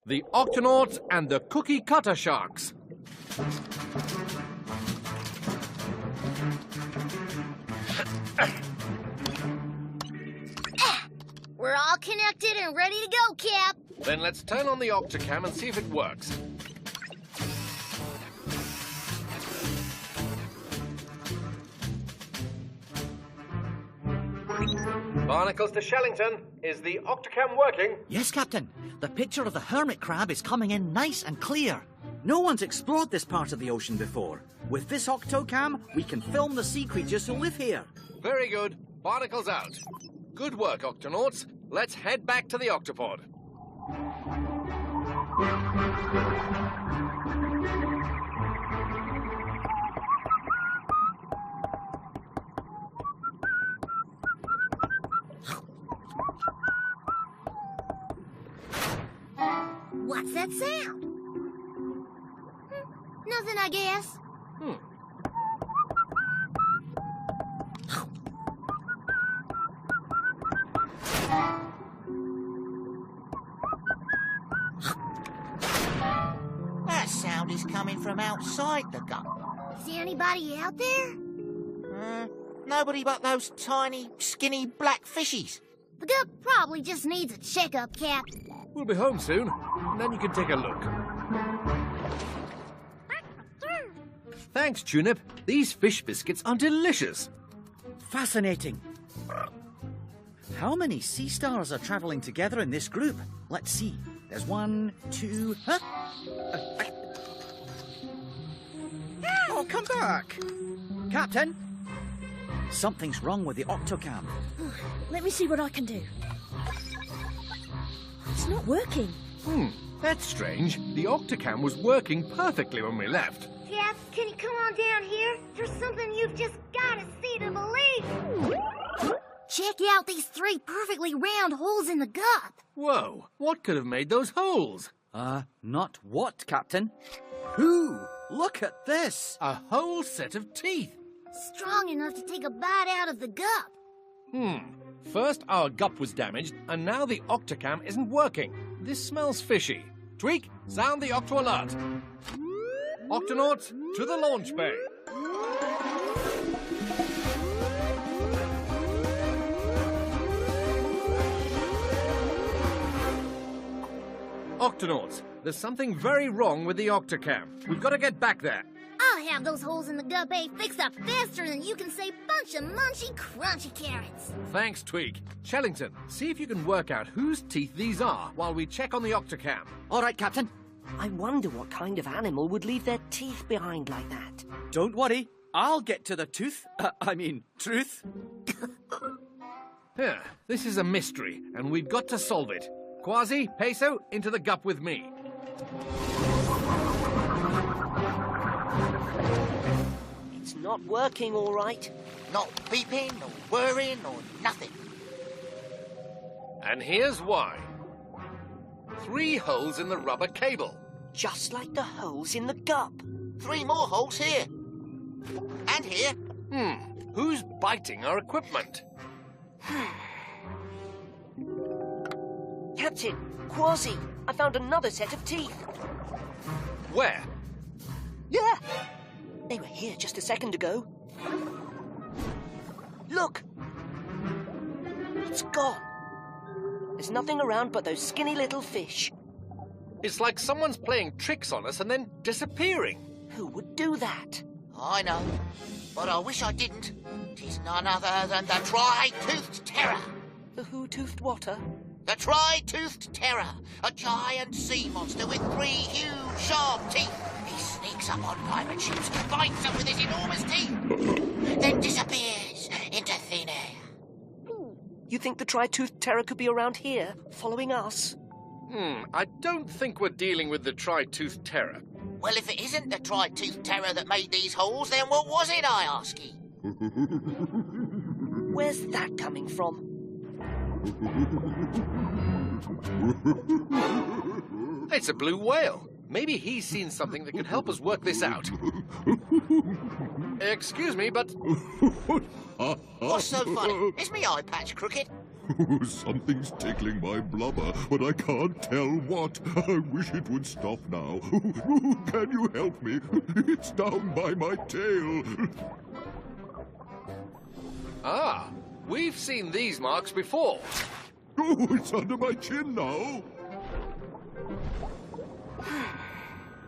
The Octonauts and the Cookie Cutter Sharks. We're all connected and ready to go, Cap. Then let's turn on the Octocam and see if it works. Barnacles to Shellington. Is the Octocam working? Yes, Captain. The picture of the hermit crab is coming in nice and clear. No one's explored this part of the ocean before. With this Octocam, we can film the sea creatures who live here. Very good. Barnacles out. Good work, Octonauts. Let's head back to the Octopod. What's that sound? Nothing, I guess. That sound is coming from outside the gup. Is there anybody out there? Nobody but those tiny, skinny black fishies. The gup probably just needs a checkup, Cap. We'll be home soon, and then you can take a look. Thanks, Tunip. These fish biscuits are delicious. Fascinating. How many sea stars are travelling together in this group? Let's see. There's 1, 2... Huh? Oh, come back! Captain! Something's wrong with the Octocam. Let me see what I can do. It's not working. That's strange. The Octocam was working perfectly when we left. Cap, can you come on down here? There's something you've just got to see to believe. Check out these 3 perfectly round holes in the gup. Whoa, what could have made those holes? Not what, Captain? Who? Look at this! A whole set of teeth. Strong enough to take a bite out of the gup. First our gup was damaged, and now the Octocam isn't working. This smells fishy. Tweak, sound the Octo alert. Octonauts, to the launch bay. Octonauts, there's something very wrong with the Octocam. We've got to get back there. I'll have those holes in the gup bay fixed up faster than you can say bunch of munchy, crunchy carrots. Thanks, Tweak. Shellington, see if you can work out whose teeth these are while we check on the Octocam. All right, Captain. I wonder what kind of animal would leave their teeth behind like that. Don't worry. I'll get to the truth. Here, this is a mystery, and we've got to solve it. Quasi, Peso, into the gup with me. It's not working all right. Not beeping, or whirring, or nothing. And here's why. 3 holes in the rubber cable. Just like the holes in the gup. 3 more holes here. And here. Who's biting our equipment? Captain, Quasi, I found another set of teeth. Where? Yeah, they were here just a second ago. Look, it's gone. There's nothing around but those skinny little fish. It's like someone's playing tricks on us and then disappearing. Who would do that? I know, but I wish I didn't. 'Tis none other than the Tri-Toothed Terror. The who-toothed water? The Tri-Toothed Terror, a giant sea monster with 3 huge, sharp teeth. He sneaks up on pirate ships, bites them with his enormous teeth, then disappears into thin air. You think the Tri-Toothed Terror could be around here, following us? I don't think we're dealing with the Tri-Toothed Terror. Well, if it isn't the Tri-Toothed Terror that made these holes, then what was it, I ask ye? Where's that coming from? It's a blue whale. Maybe he's seen something that could help us work this out. Excuse me, but... What's so funny? Is me eye patch crooked? Something's tickling my blubber, but I can't tell what. I wish it would stop now. Can you help me? It's down by my tail. Ah, we've seen these marks before. Oh, it's under my chin now.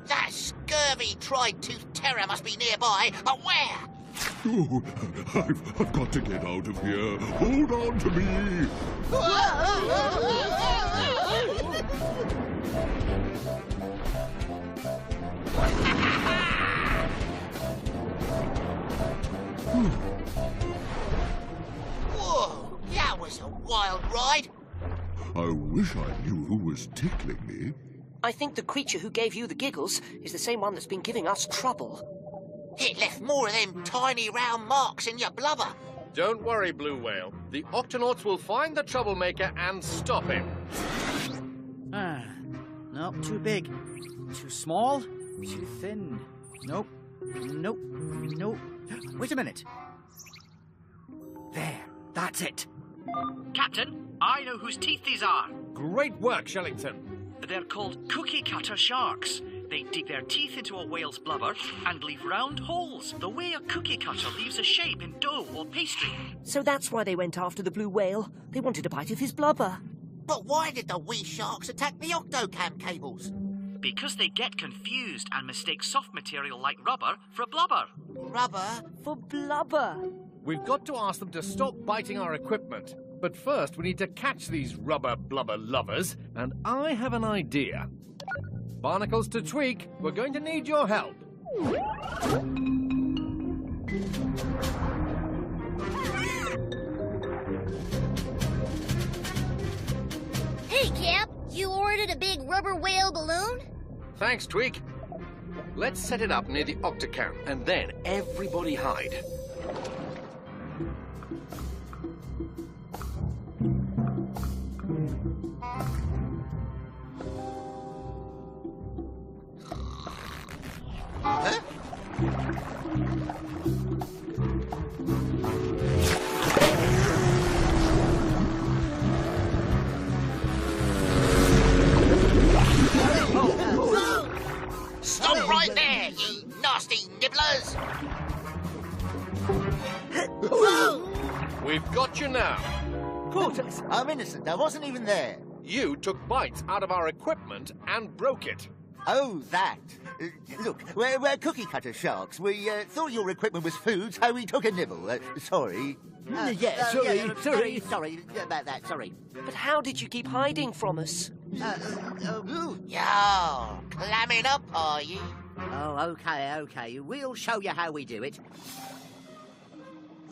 That scurvy tri-toothed terror must be nearby, but where? Oh, I've got to get out of here. Hold on to me. Whoa, that was a wild ride. I wish I knew who was tickling me. I think the creature who gave you the giggles is the same one that's been giving us trouble. It left more of them tiny round marks in your blubber. Don't worry, Blue Whale. The Octonauts will find the troublemaker and stop him. Ah, nope, too big. Too small. Too thin. Nope. Nope. Nope. Wait a minute. There. That's it. Captain, I know whose teeth these are. Great work, Shellington. They're called cookie cutter sharks. They dig their teeth into a whale's blubber and leave round holes, the way a cookie cutter leaves a shape in dough or pastry. So that's why they went after the blue whale. They wanted a bite of his blubber. But why did the wee sharks attack the Octocam cables? Because they get confused and mistake soft material like rubber for blubber. Rubber? For blubber. We've got to ask them to stop biting our equipment. But first, we need to catch these rubber blubber lovers, and I have an idea. Barnacles to Tweak, we're going to need your help. Hey, Cap, you ordered a big rubber whale balloon? Thanks, Tweak. Let's set it up near the Octocam, and then everybody hide. Huh? Stop right there, ye nasty nibblers! We've got you now. Quarters, I'm innocent. I wasn't even there. You took bites out of our equipment and broke it. Oh, that. Look, we're cookie cutter sharks. We thought your equipment was food, so we took a nibble. Sorry. Sorry about that, sorry. But how did you keep hiding from us? Yo, clamming up, are you? Oh, okay. We'll show you how we do it.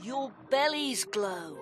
Your bellies glow.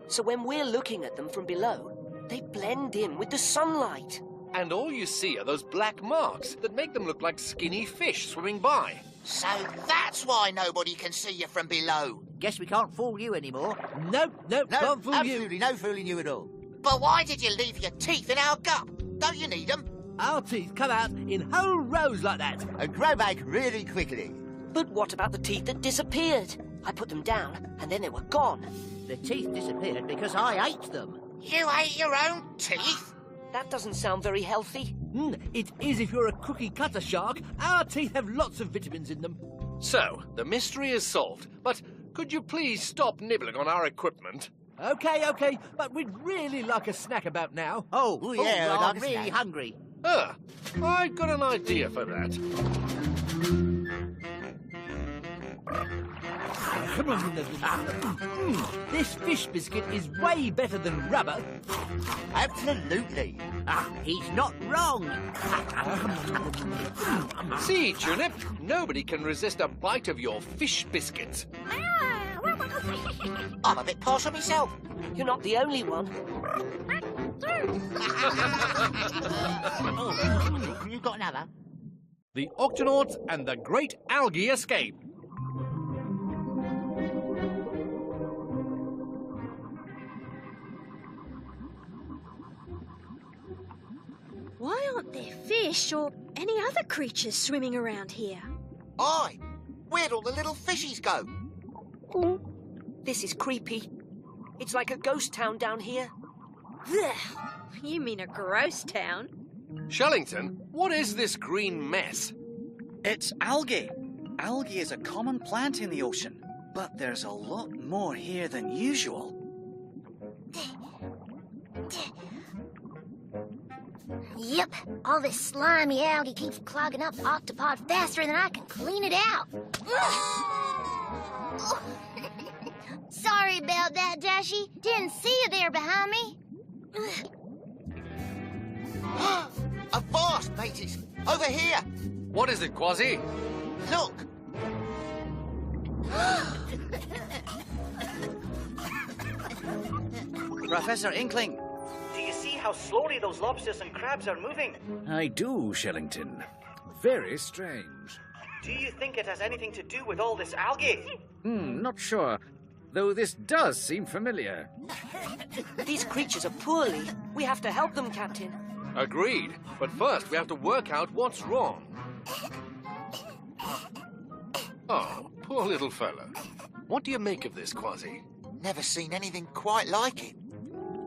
So when we're looking at them from below, they blend in with the sunlight. And all you see are those black marks that make them look like skinny fish swimming by. So that's why nobody can see you from below. Guess we can't fool you anymore. Nope, can't fool absolutely no fooling you at all. But why did you leave your teeth in our gut? Don't you need them? Our teeth come out in whole rows like that. And grow back really quickly. But what about the teeth that disappeared? I put them down, and then they were gone. The teeth disappeared because I ate them. You ate your own teeth? That doesn't sound very healthy. It is if you're a cookie cutter shark. Our teeth have lots of vitamins in them. So, the mystery is solved. But could you please stop nibbling on our equipment? Okay, but we'd really like a snack about now. Oh yeah, I'm really hungry. I've got an idea for that. This fish biscuit is way better than rubber. Absolutely. He's not wrong. See, Tulip, nobody can resist a bite of your fish biscuits. I'm a bit partial myself. You're not the only one. You've got another? The Octonauts and the Great Algae Escape. Why aren't there fish or any other creatures swimming around here? Aye. Where'd all the little fishies go? This is creepy. It's like a ghost town down here. You mean a gross town? Shellington, what is this green mess? It's algae. Algae is a common plant in the ocean, but there's a lot more here than usual. Yep, all this slimy algae keeps clogging up the octopod faster than I can clean it out. Sorry about that, Dashy. Didn't see you there behind me. A vast, mateys! Over here! What is it, Quasi? Look! Professor Inkling, Do you see how slowly those lobsters and crabs are moving? I do, Shellington. Very strange. Do you think it has anything to do with all this algae? Not sure. Though this does seem familiar. These creatures are poorly. We have to help them, Captain. Agreed. But first, we have to work out what's wrong. Oh, poor little fella. What do you make of this, Quasi? Never seen anything quite like it.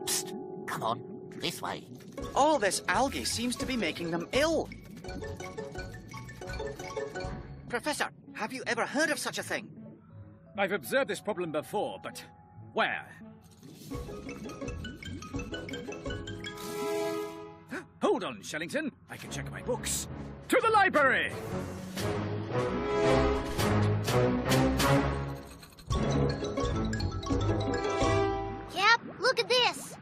Psst! Come on, this way. all this algae seems to be making them ill. Professor, have you ever heard of such a thing? I've observed this problem before, but where? Hold on, Shellington. I can check my books. To the library! Cap, look at this.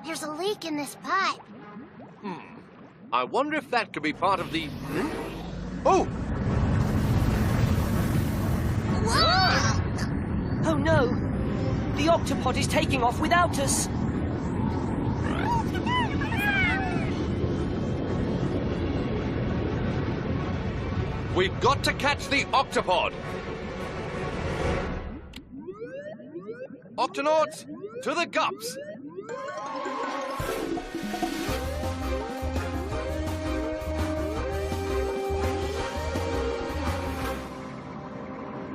There's a leak in this pipe. I wonder if that could be part of the... Oh! Whoa! Oh no! The octopod is taking off without us! We've got to catch the octopod! Octonauts, to the gups!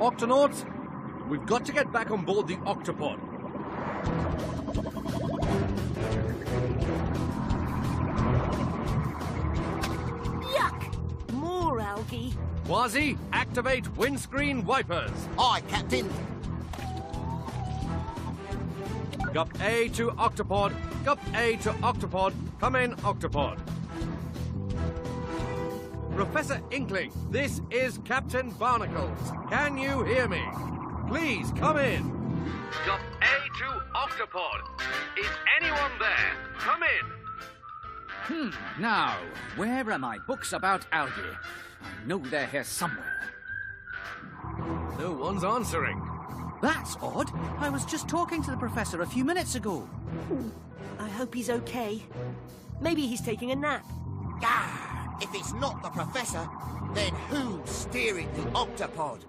Octonauts, we've got to get back on board the octopod. Yuck! More algae. Quasi, activate windscreen wipers. Aye, Captain. Gup A to octopod. Gup A to octopod. Come in, octopod. Professor Inkling, this is Captain Barnacles. Can you hear me? Please, come in. Gup A to octopod. Is anyone there? Come in. Now, where are my books about algae? I know they're here somewhere. No one's answering. That's odd. I was just talking to the professor a few minutes ago. I hope he's okay. Maybe he's taking a nap. Ah, if it's not the professor, then who's steering the octopod?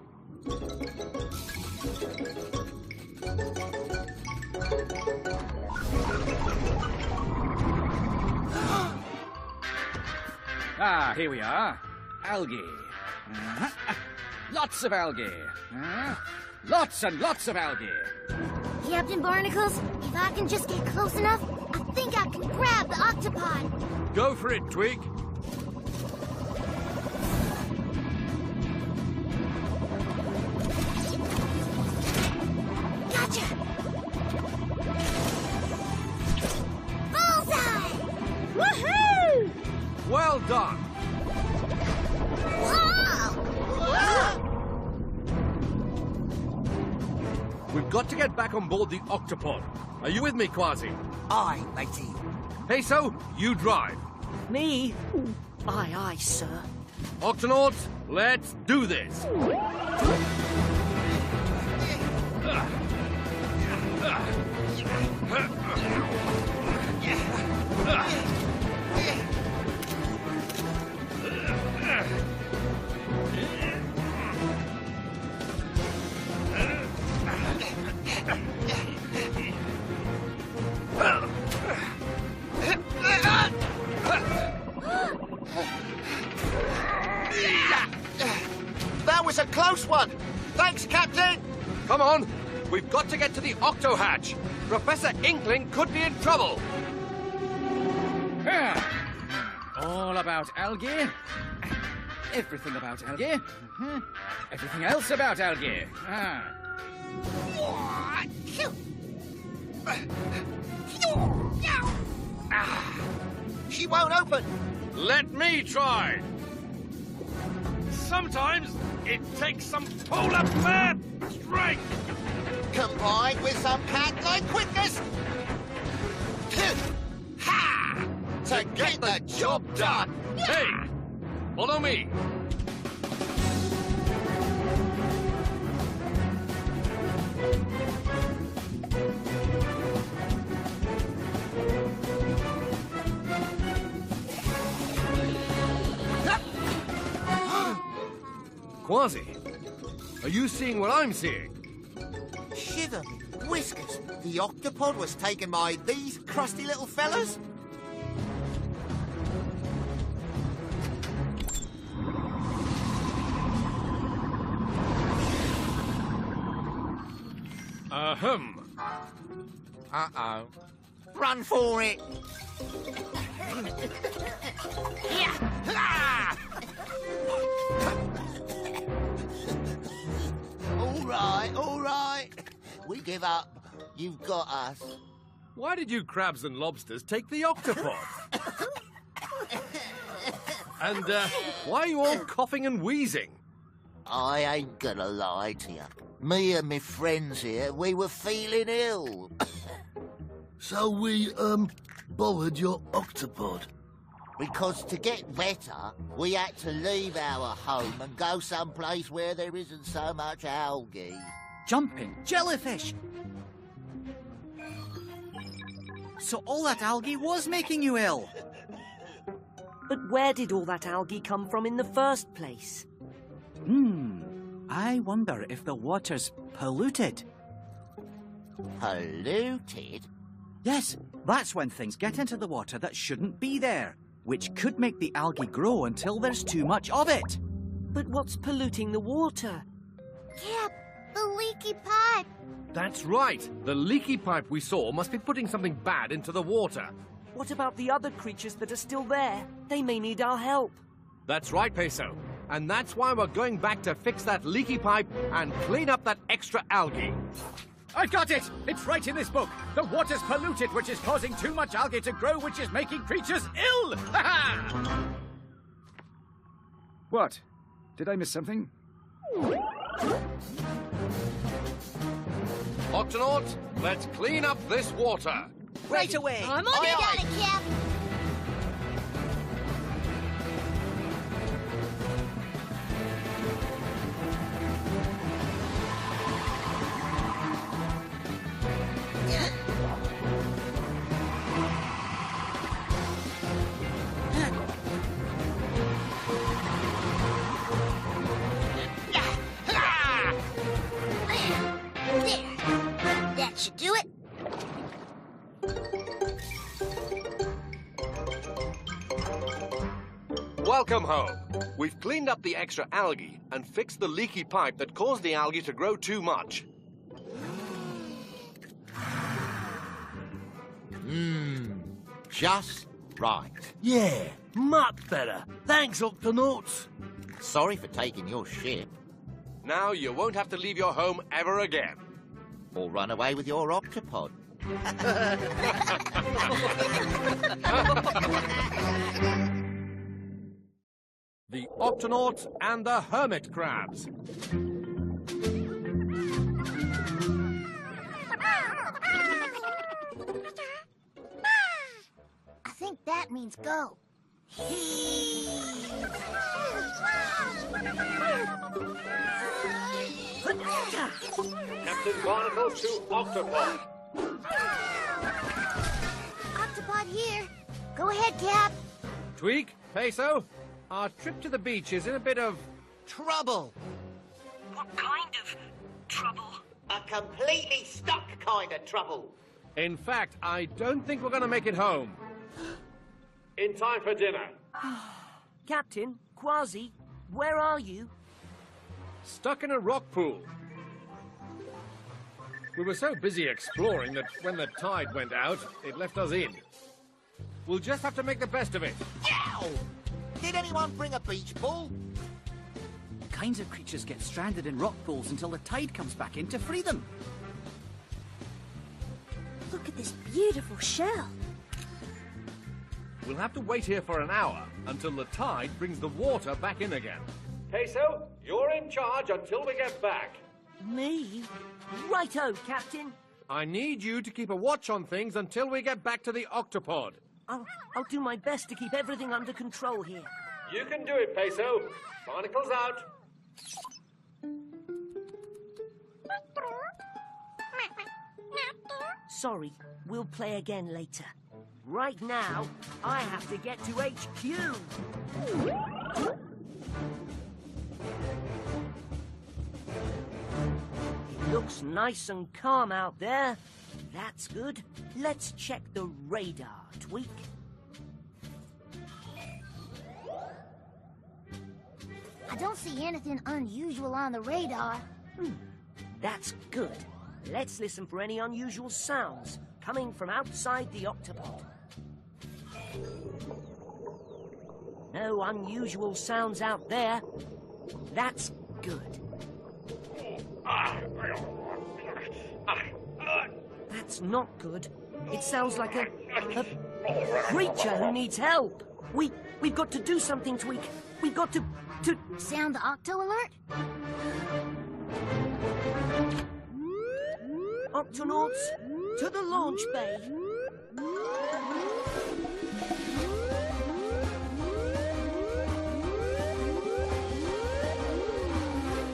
Ah, here we are. Algae. Lots of algae. Lots and lots of algae. Captain Barnacles, if I can just get close enough, I think I can grab the octopod. Go for it, Twig. Gotcha! Bullseye! Woohoo! Well done. We've got to get back on board the octopod. Are you with me, Quasi? Aye, matey. Peso, you drive. Me? Aye, aye, sir. Octonauts, let's do this. That was a close one. Thanks, Captain. Come on, We've got to get to the octo hatch. Professor Inkling could be in trouble. All about algae. Everything about algae. Everything else about algae. She won't open. Let me try. Sometimes it takes some polar bear strength. Combined with some cat-like quickness. Ha! To get the job done. Hey, follow me. Quasi, are you seeing what I'm seeing? Shiver me whiskers. The octopod was taken by these crusty little fellas? Ahem. Uh-oh. Run for it. All right. We give up. You've got us. Why did you crabs and lobsters take the octopod? And why are you all coughing and wheezing? I ain't gonna lie to you. Me and my friends here, we were feeling ill. So we, borrowed your octopod. Because to get better, we had to leave our home and go someplace where there isn't so much algae. Jumping jellyfish. So all that algae was making you ill. But where did all that algae come from in the first place? I wonder if the water's polluted. Polluted? Yes, that's when things get into the water that shouldn't be there, which could make the algae grow until there's too much of it. But what's polluting the water? Cap, the leaky pipe. That's right. The leaky pipe we saw must be putting something bad into the water. What about the other creatures that are still there? They may need our help. That's right, Peso. And that's why we're going back to fix that leaky pipe and clean up that extra algae. I've got it! It's right in this book. The water's polluted, which is causing too much algae to grow, which is making creatures ill! Ha-ha! What? Did I miss something? Octonaut, let's clean up this water. Right away! I'm on it, got it, Cap. That should do it. Welcome home. We've cleaned up the extra algae and fixed the leaky pipe that caused the algae to grow too much. Just right. Yeah, much better. Thanks, Octonauts. Sorry for taking your ship. Now you won't have to leave your home ever again. Or run away with your octopod. The Octonauts and the Hermit Crabs. I think that means go. Captain Barnacle to Octopod. Octopod here. Go ahead, Cap. Tweak, Peso, our trip to the beach is in a bit of Trouble. What kind of trouble? A completely stuck kind of trouble. In fact, I don't think we're going to make it home. In time for dinner. Captain, Quasi, where are you? Stuck in a rock pool. We were so busy exploring that when the tide went out, it left us in. We'll just have to make the best of it. Yow! Did anyone bring a beach ball? Kinds of creatures get stranded in rock pools until the tide comes back in to free them. Look at this beautiful shell. We'll have to wait here for an hour until the tide brings the water back in again. Peso, you're in charge until we get back. Me? Righto, Captain. I need you to keep a watch on things until we get back to the octopod. I'll do my best to keep everything under control here. You can do it, Peso. Barnacles out. Sorry, we'll play again later. Right now, I have to get to HQ. It looks nice and calm out there. That's good. Let's check the radar, Tweak. I don't see anything unusual on the radar. That's good. Let's listen for any unusual sounds coming from outside the octopod. No unusual sounds out there. That's good. That's not good. It sounds like a creature who needs help. We've got to do something, Tweak. We've got to... Sound the octo alert? Octonauts, to the launch bay.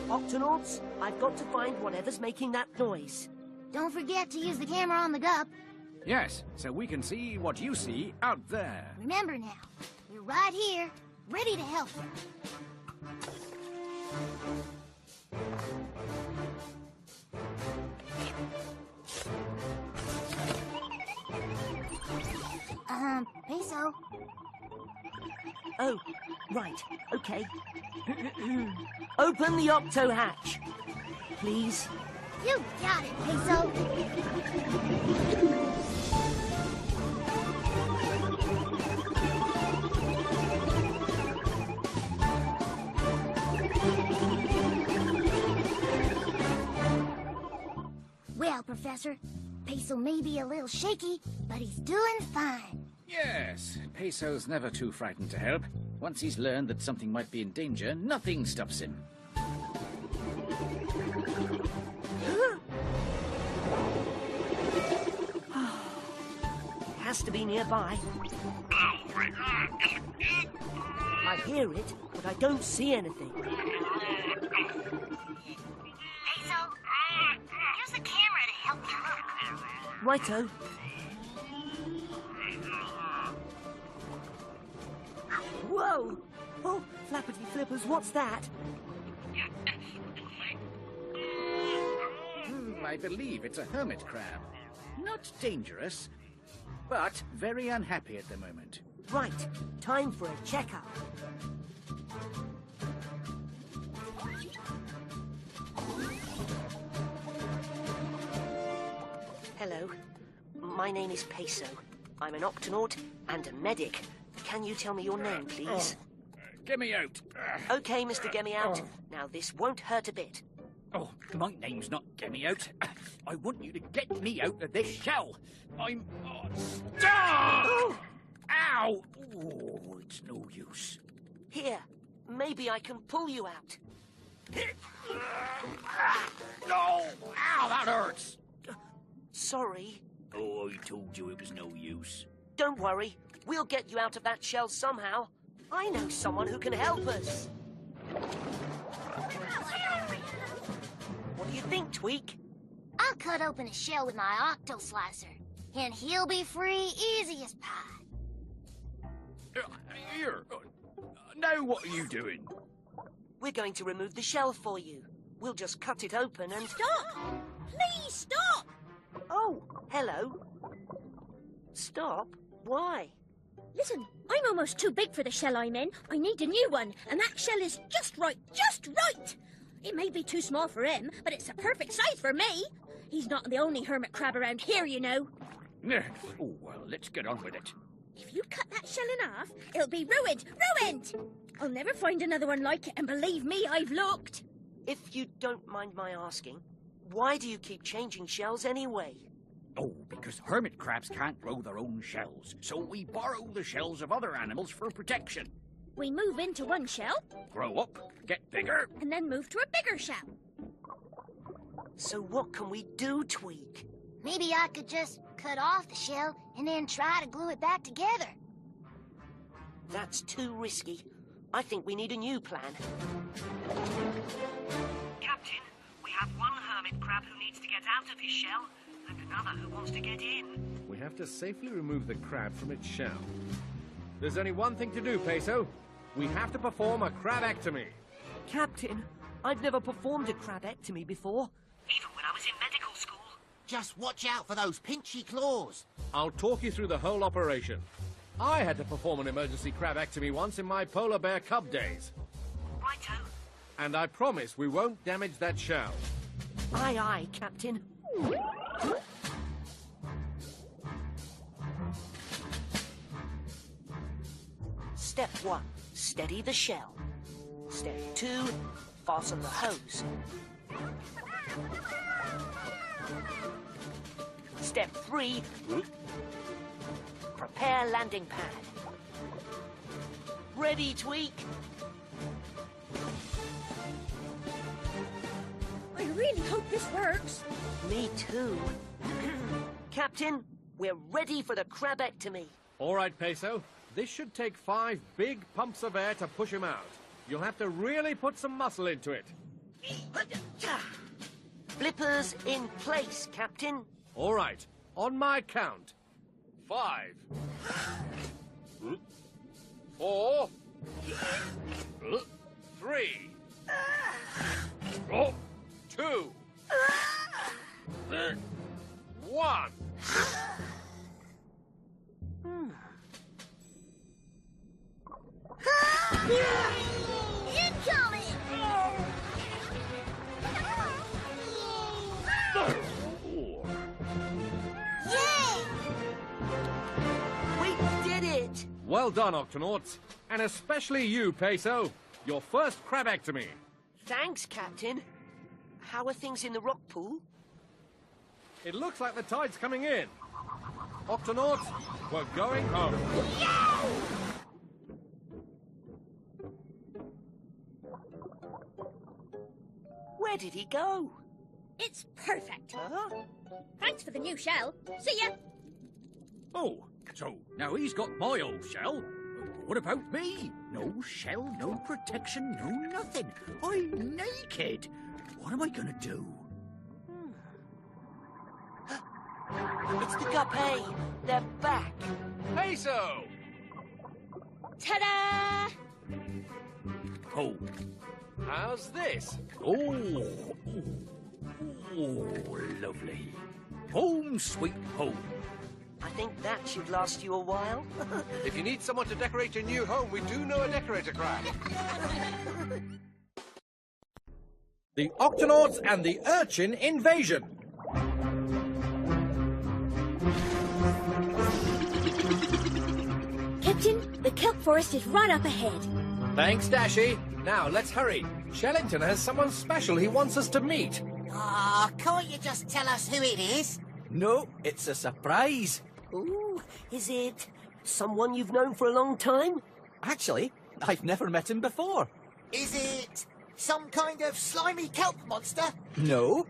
Octonauts, I've got to find whatever's making that noise. Don't forget to use the camera on the gup. Yes, so we can see what you see out there. Remember now, we're right here, ready to help you. Peso. Oh, right, okay. Open the octo hatch, please. You got it, Peso. Well, Professor, Peso may be a little shaky, but he's doing fine. Yes, Peso's never too frightened to help. Once he's learned that something might be in danger, nothing stops him. Has to be nearby. I hear it, but I don't see anything. Peso, use the camera to help you look. Righto. Whoa! Oh, flappity flippers, what's that? I believe it's a hermit crab. Not dangerous, but very unhappy at the moment. Right, time for a checkup. Hello, my name is Peso. I'm an Octonaut and a medic. Can you tell me your name, please? Get me out. Okay, Mr. Get Me Out. Now, this won't hurt a bit. Oh, my name's not Get Me Out. I want you to get me out of this shell. I'm... Stop! Oh! Ow! Oh, it's no use. Here, maybe I can pull you out. No! Ow, that hurts! Sorry. Oh, I told you it was no use. Don't worry. We'll get you out of that shell somehow. I know someone who can help us. What do you think, Tweak? I'll cut open a shell with my octo slicer, and he'll be free easy as pie. Here. Now what are you doing? We're going to remove the shell for you. We'll just cut it open and... Stop! Please stop! Oh, hello. Stop? Why? Listen, I'm almost too big for the shell I'm in. I need a new one, and that shell is just right, just right! It may be too small for him, but it's the perfect size for me. He's not the only hermit crab around here, you know. Oh, well, let's get on with it. If you cut that shell in half, it'll be ruined! Ruined! I'll never find another one like it, and believe me, I've looked. If you don't mind my asking, why do you keep changing shells anyway? Oh, because hermit crabs can't grow their own shells, so we borrow the shells of other animals for protection. We move into one shell, Grow up, get bigger. and then move to a bigger shell. So what can we do, Tweak? Maybe I could just cut off the shell and then try to glue it back together. That's too risky. I think we need a new plan. Captain, we have one hermit crab who needs to get out of his shell, and another who wants to get in. We have to safely remove the crab from its shell. There's only one thing to do, Peso. We have to perform a crabectomy. Captain, I've never performed a crabectomy before. Even when I was in medical school. Just watch out for those pinchy claws. I'll talk you through the whole operation. I had to perform an emergency crabectomy once in my polar bear cub days. Righto. And I promise we won't damage that shell. Aye, aye, Captain. Step 1, steady the shell. Step 2, fasten the hose. Step 3, prepare landing pad. Ready, Tweak? I really hope this works. Me too. Captain, we're ready for the crabectomy. All right, Peso. This should take 5 big pumps of air to push him out. You'll have to really put some muscle into it. Flippers in place, Captain. All right. On my count. 5. 4. 3. 2. 1. Incoming! Yay! We did it! Well done, Octonauts. And especially you, Peso. Your first crabectomy. Thanks, Captain. How are things in the rock pool? It looks like the tide's coming in. Octonauts, we're going home. Where did he go? It's perfect. Huh? Thanks for the new shell. See ya. Oh, so now he's got my old shell. What about me? No shell, no protection, no nothing. I'm naked. What am I gonna do? It's the Guppy. They're back. Peso! Ta-da! Oh. How's this? Oh, lovely. Home sweet home. I think that should last you a while. If you need someone to decorate your new home, we do know a decorator crab. The Octonauts and the Urchin Invasion. Captain, the kelp forest is right up ahead. Thanks, Dashy. Now, let's hurry. Shellington has someone special he wants us to meet. Ah, can't you just tell us who it is? No, it's a surprise. Ooh, is it someone you've known for a long time? Actually, I've never met him before. Is it some kind of slimy kelp monster? No.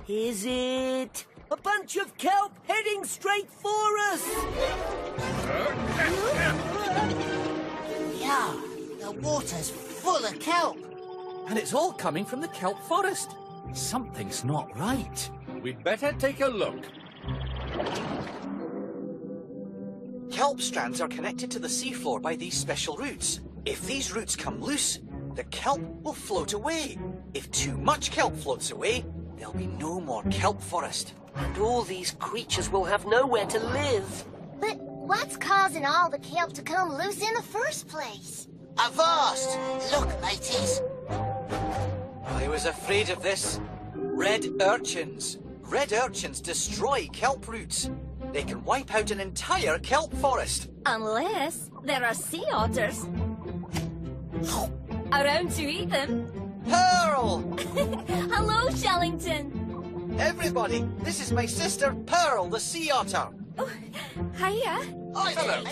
Is it a bunch of kelp heading straight for us? Yeah, the water's full of kelp. And it's all coming from the kelp forest. Something's not right. We'd better take a look. Kelp strands are connected to the seafloor by these special roots. If these roots come loose, the kelp will float away. If too much kelp floats away, there'll be no more kelp forest. And all these creatures will have nowhere to live. But what's causing all the kelp to come loose in the first place? Avast! Look, mateys. I was afraid of this. Red urchins. Red urchins destroy kelp roots. They can wipe out an entire kelp forest. Unless there are sea otters around to eat them. Pearl! Hello, Shellington. Everybody, this is my sister Pearl, the sea otter. Oh, hiya. Hello.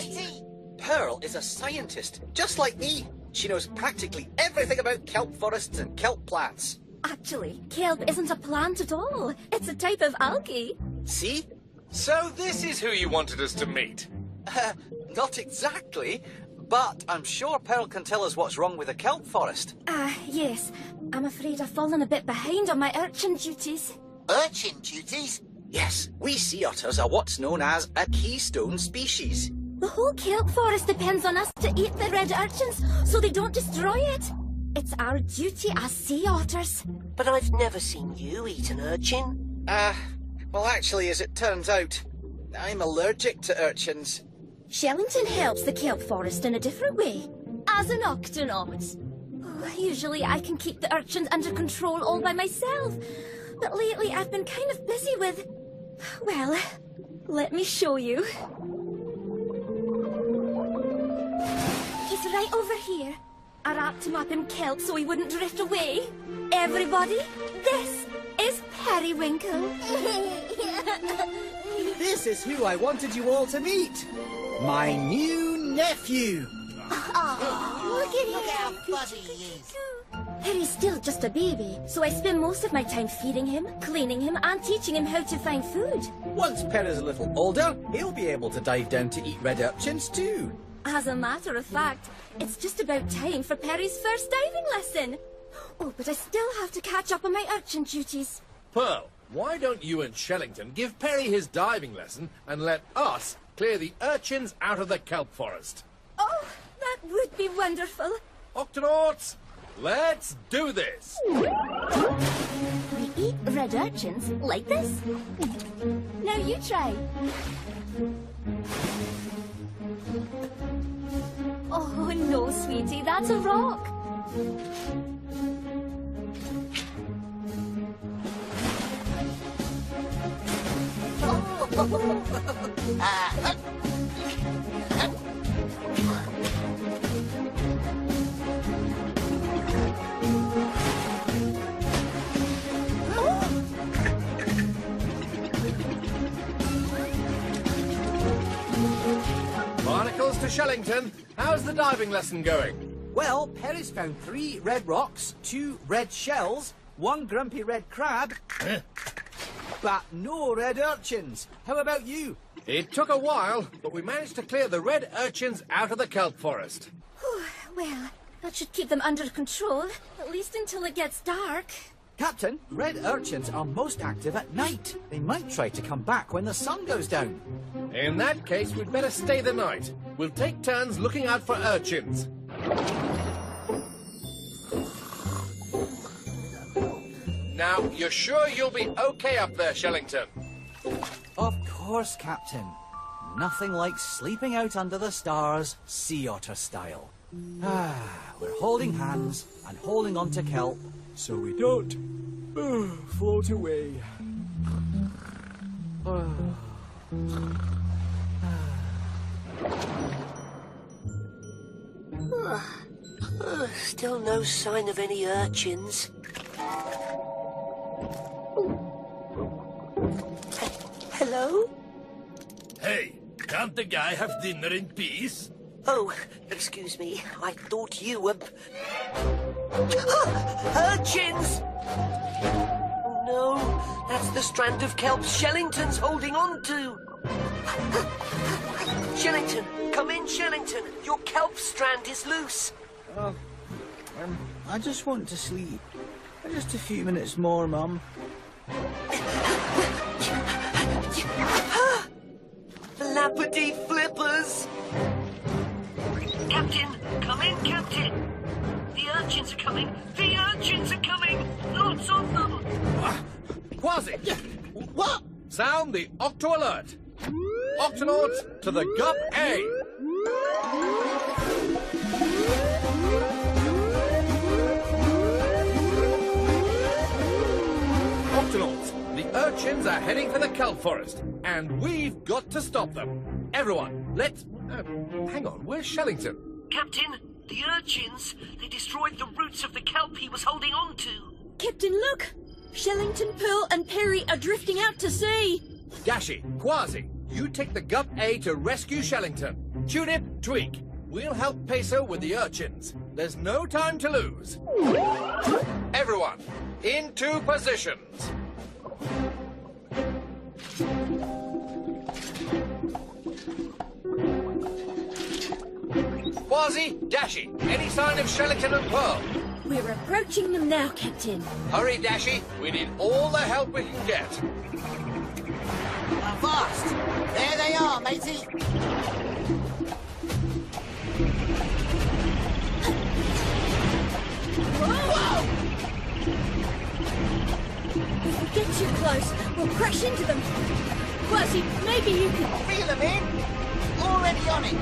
Pearl is a scientist, just like me. She knows practically everything about kelp forests and kelp plants. Actually, kelp isn't a plant at all. It's a type of algae. See? So this is who you wanted us to meet? Not exactly, but I'm sure Pearl can tell us what's wrong with the kelp forest. Yes. I'm afraid I've fallen a bit behind on my urchin duties. Urchin duties? Yes, we sea otters are what's known as a keystone species. The whole kelp forest depends on us to eat the red urchins so they don't destroy it. It's our duty as sea otters. But I've never seen you eat an urchin. Well, actually, as it turns out, I'm allergic to urchins. Shellington helps the kelp forest in a different way, as an octonaut. Oh, usually I can keep the urchins under control all by myself, but lately I've been kind of busy with... Well, let me show you. He's right over here. I wrapped him up in kelp so he wouldn't drift away. Everybody, this is Periwinkle. This is who I wanted you all to meet. My new nephew. Look at how fuzzy he is. Perry's still just a baby, so I spend most of my time feeding him, cleaning him, and teaching him how to find food. Once Perry's a little older, he'll be able to dive down to eat red urchins too. As a matter of fact, it's just about time for Perry's first diving lesson. Oh, but I still have to catch up on my urchin duties. Pearl, why don't you and Shellington give Perry his diving lesson and let us clear the urchins out of the kelp forest? Oh, that would be wonderful. Octonauts, let's do this. We eat red urchins like this. Now you try. Oh, no, sweetie, that's a rock. Barnacles to Shellington. How's the diving lesson going? Well, Perry's found 3 red rocks, 2 red shells, 1 grumpy red crab, but no red urchins. How about you? It took a while, but we managed to clear the red urchins out of the kelp forest. Well, that should keep them under control, at least until it gets dark. Captain, red urchins are most active at night. They might try to come back when the sun goes down. In that case, we'd better stay the night. We'll take turns looking out for urchins. Now, you're sure you'll be okay up there, Shellington? Of course, Captain. Nothing like sleeping out under the stars, sea otter style. We're holding hands and holding on to kelp so we don't float away. Still no sign of any urchins. Hello? Hey, can't the guy have dinner in peace? Oh, excuse me. I thought you were... Urchins! Oh, no. That's the strand of kelp Shellington's holding on to. Shellington, come in, Shellington. Your kelp strand is loose. I just want to sleep. Just a few minutes more, Mum. Flappity flippers! Captain, come in, Captain. The urchins are coming. The urchins are coming. Lots of them. Quasi! What? Sound the Octo alert. Octonauts to the Gup A. urchins are heading for the kelp forest, and we've got to stop them. Everyone, let's... hang on, where's Shellington? Captain, the urchins, they destroyed the roots of the kelp he was holding on to. Captain, look! Shellington, Pearl and Perry are drifting out to sea. Dashi, Quasi, you take the Gup A to rescue Shellington. Tulip, Tweak, we'll help Peso with the urchins. There's no time to lose. Everyone, into positions. Quasi, Dashi, any sign of Shellington and Pearl? We're approaching them now, Captain. Hurry, Dashi. We need all the help we can get. Fast! There they are, matey! Whoa! If we get too close, we'll crash into them. Quasi, maybe you can... Reel them in! Already on it!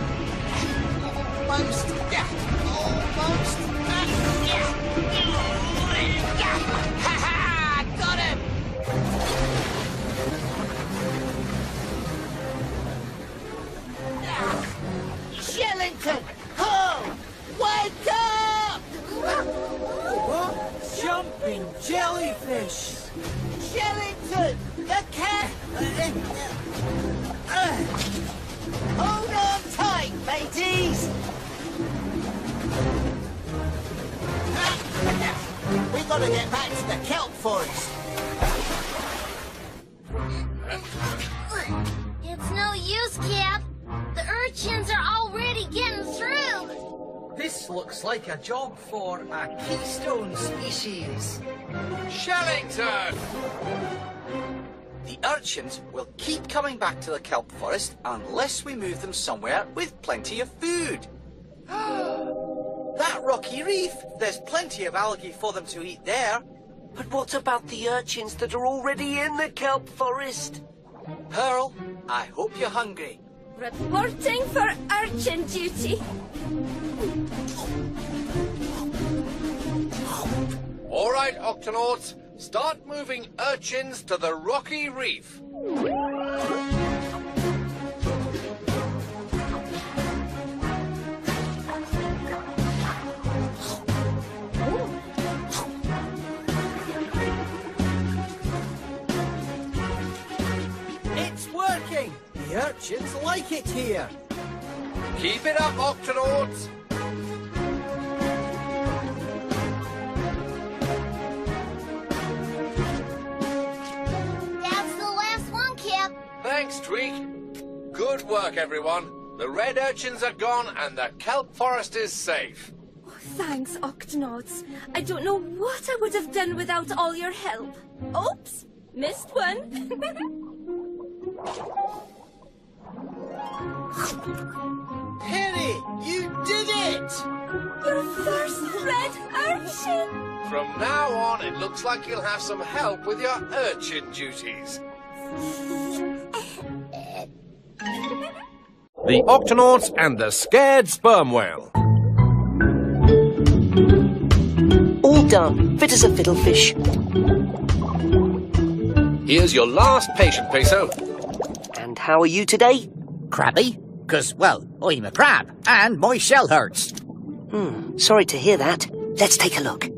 Almost! Yeah! Almost! Ha ha! Got him! Shellington! Ho! Wake up! What? Jumping jellyfish! Shellington! The cat! Hold on tight, mateys! We've got to get back to the kelp forest. It's no use, Cap. The urchins are already getting through. This looks like a job for a keystone species. Shellington! The urchins will keep coming back to the kelp forest unless we move them somewhere with plenty of food. That rocky reef, there's plenty of algae for them to eat there. But what about the urchins that are already in the kelp forest? Pearl, I hope you're hungry. Reporting for urchin duty. All right, Octonauts, start moving urchins to the rocky reef. It's working! The urchins like it here. Keep it up, Octonauts. That's the last one, Cap. Thanks, Tweak. Good work, everyone. The red urchins are gone and the kelp forest is safe. Oh, thanks, Octonauts. I don't know what I would have done without all your help. Oops, missed one. Perry, you did it! Your first red urchin! From now on, it looks like you'll have some help with your urchin duties. The Octonauts and the Scared Sperm Whale. All done. Fit as a fiddlefish. Here's your last patient, Peso. And how are you today? Crabby? 'Cause, well, I'm a crab, and my shell hurts. Sorry to hear that. Let's take a look.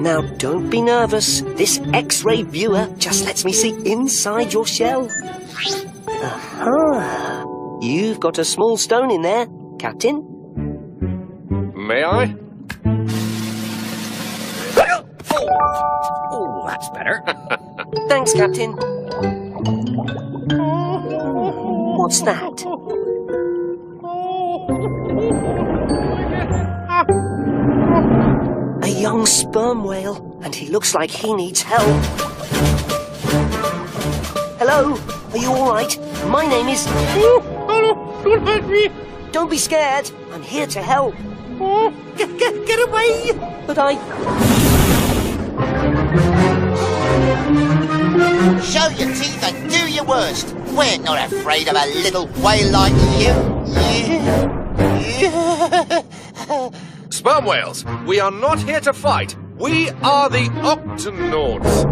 Now, don't be nervous. This X-ray viewer just lets me see inside your shell. Aha! You've got a small stone in there, Captain. May I? Oh, that's better. Thanks, Captain. What's that? A young sperm whale, and he looks like he needs help. Hello? Are you all right? My name is... Oh, don't hurt me. Don't be scared. I'm here to help. Oh, get away. But I... Show your teeth and do your worst. We're not afraid of a little whale like you. Sperm whales, we are not here to fight. We are the Octonauts.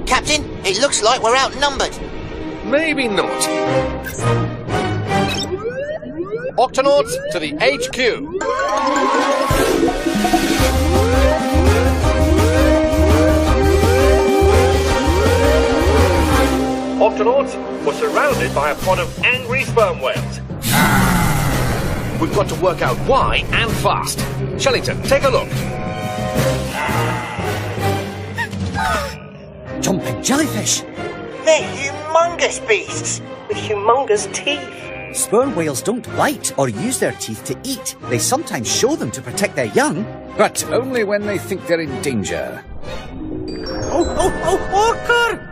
Captain, it looks like we're outnumbered. Maybe not. Octonauts to the HQ. Octonauts were surrounded by a pod of angry sperm whales. We've got to work out why and fast. Shellington, take a look. Jumping jellyfish. They're humongous beasts. With humongous teeth. Sperm whales don't bite or use their teeth to eat. They sometimes show them to protect their young, but only when they think they're in danger. Orca!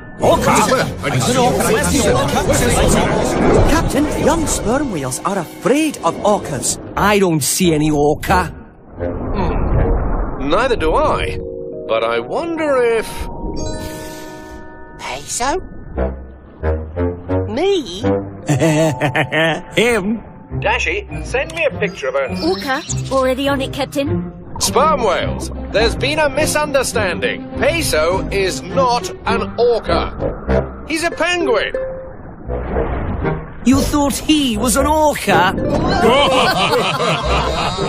Captain, young sperm whales are afraid of orcas. I don't see any orca. Neither do I. But I wonder if... Peso? Me? Him? Dashy, send me a picture of a... Orca, already on it, Captain. Sperm whales. There's been a misunderstanding. Peso is not an orca. He's a penguin. You thought he was an orca?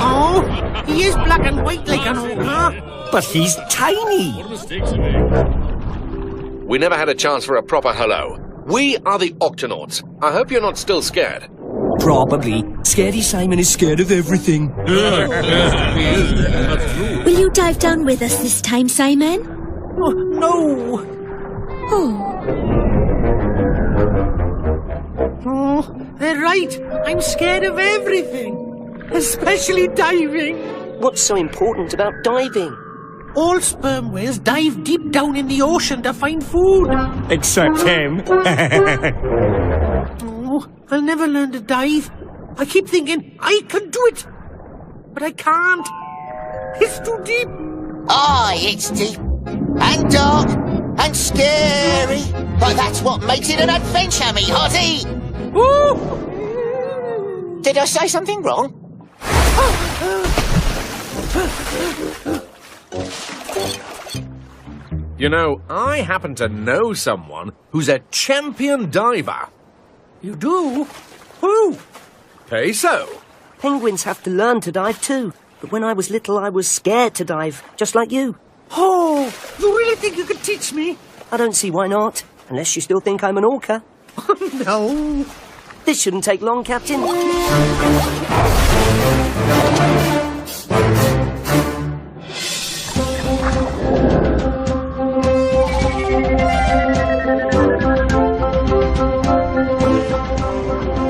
Oh, he is black and white like an orca. But he's tiny. We never had a chance for a proper hello. We are the Octonauts. I hope you're not still scared. Probably. Scaredy Simon is scared of everything. Will you dive down with us this time, Simon? Oh, no. Oh, they're right. I'm scared of everything. Especially diving. What's so important about diving? All sperm whales dive deep down in the ocean to find food. Except him. Oh, I'll never learn to dive. I keep thinking I can do it. But I can't. It's too deep. Aye, it's deep. And dark. And scary. But that's what makes it an adventure, me hottie. Ooh. Did I say something wrong? You know, I happen to know someone who's a champion diver. You do? Who? Peso. Penguins have to learn to dive too. But when I was little, I was scared to dive, just like you. Oh, you really think you could teach me? I don't see why not, unless you still think I'm an orca. No. This shouldn't take long, Captain.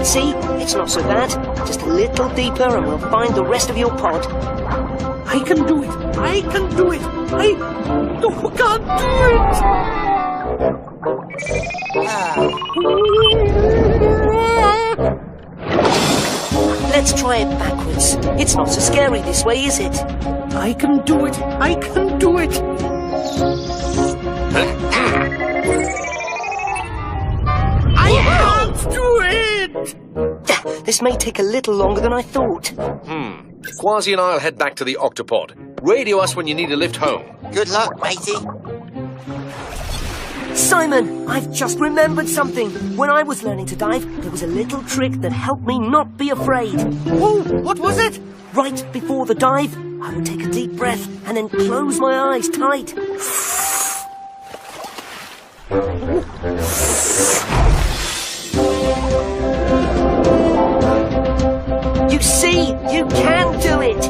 See? It's not so bad. Just a little deeper and we'll find the rest of your pod. I can do it. I can do it. I can't do it. Let's try it backwards. It's not so scary this way, is it? I can do it. I can do it. I can't do it! This may take a little longer than I thought. Quasi and I'll head back to the Octopod. Radio us when you need a lift home. Good luck, matey. Simon, I've just remembered something. When I was learning to dive, there was a little trick that helped me not be afraid. Oh, what was it? Right before the dive, I would take a deep breath and then close my eyes tight. You see, you can do it.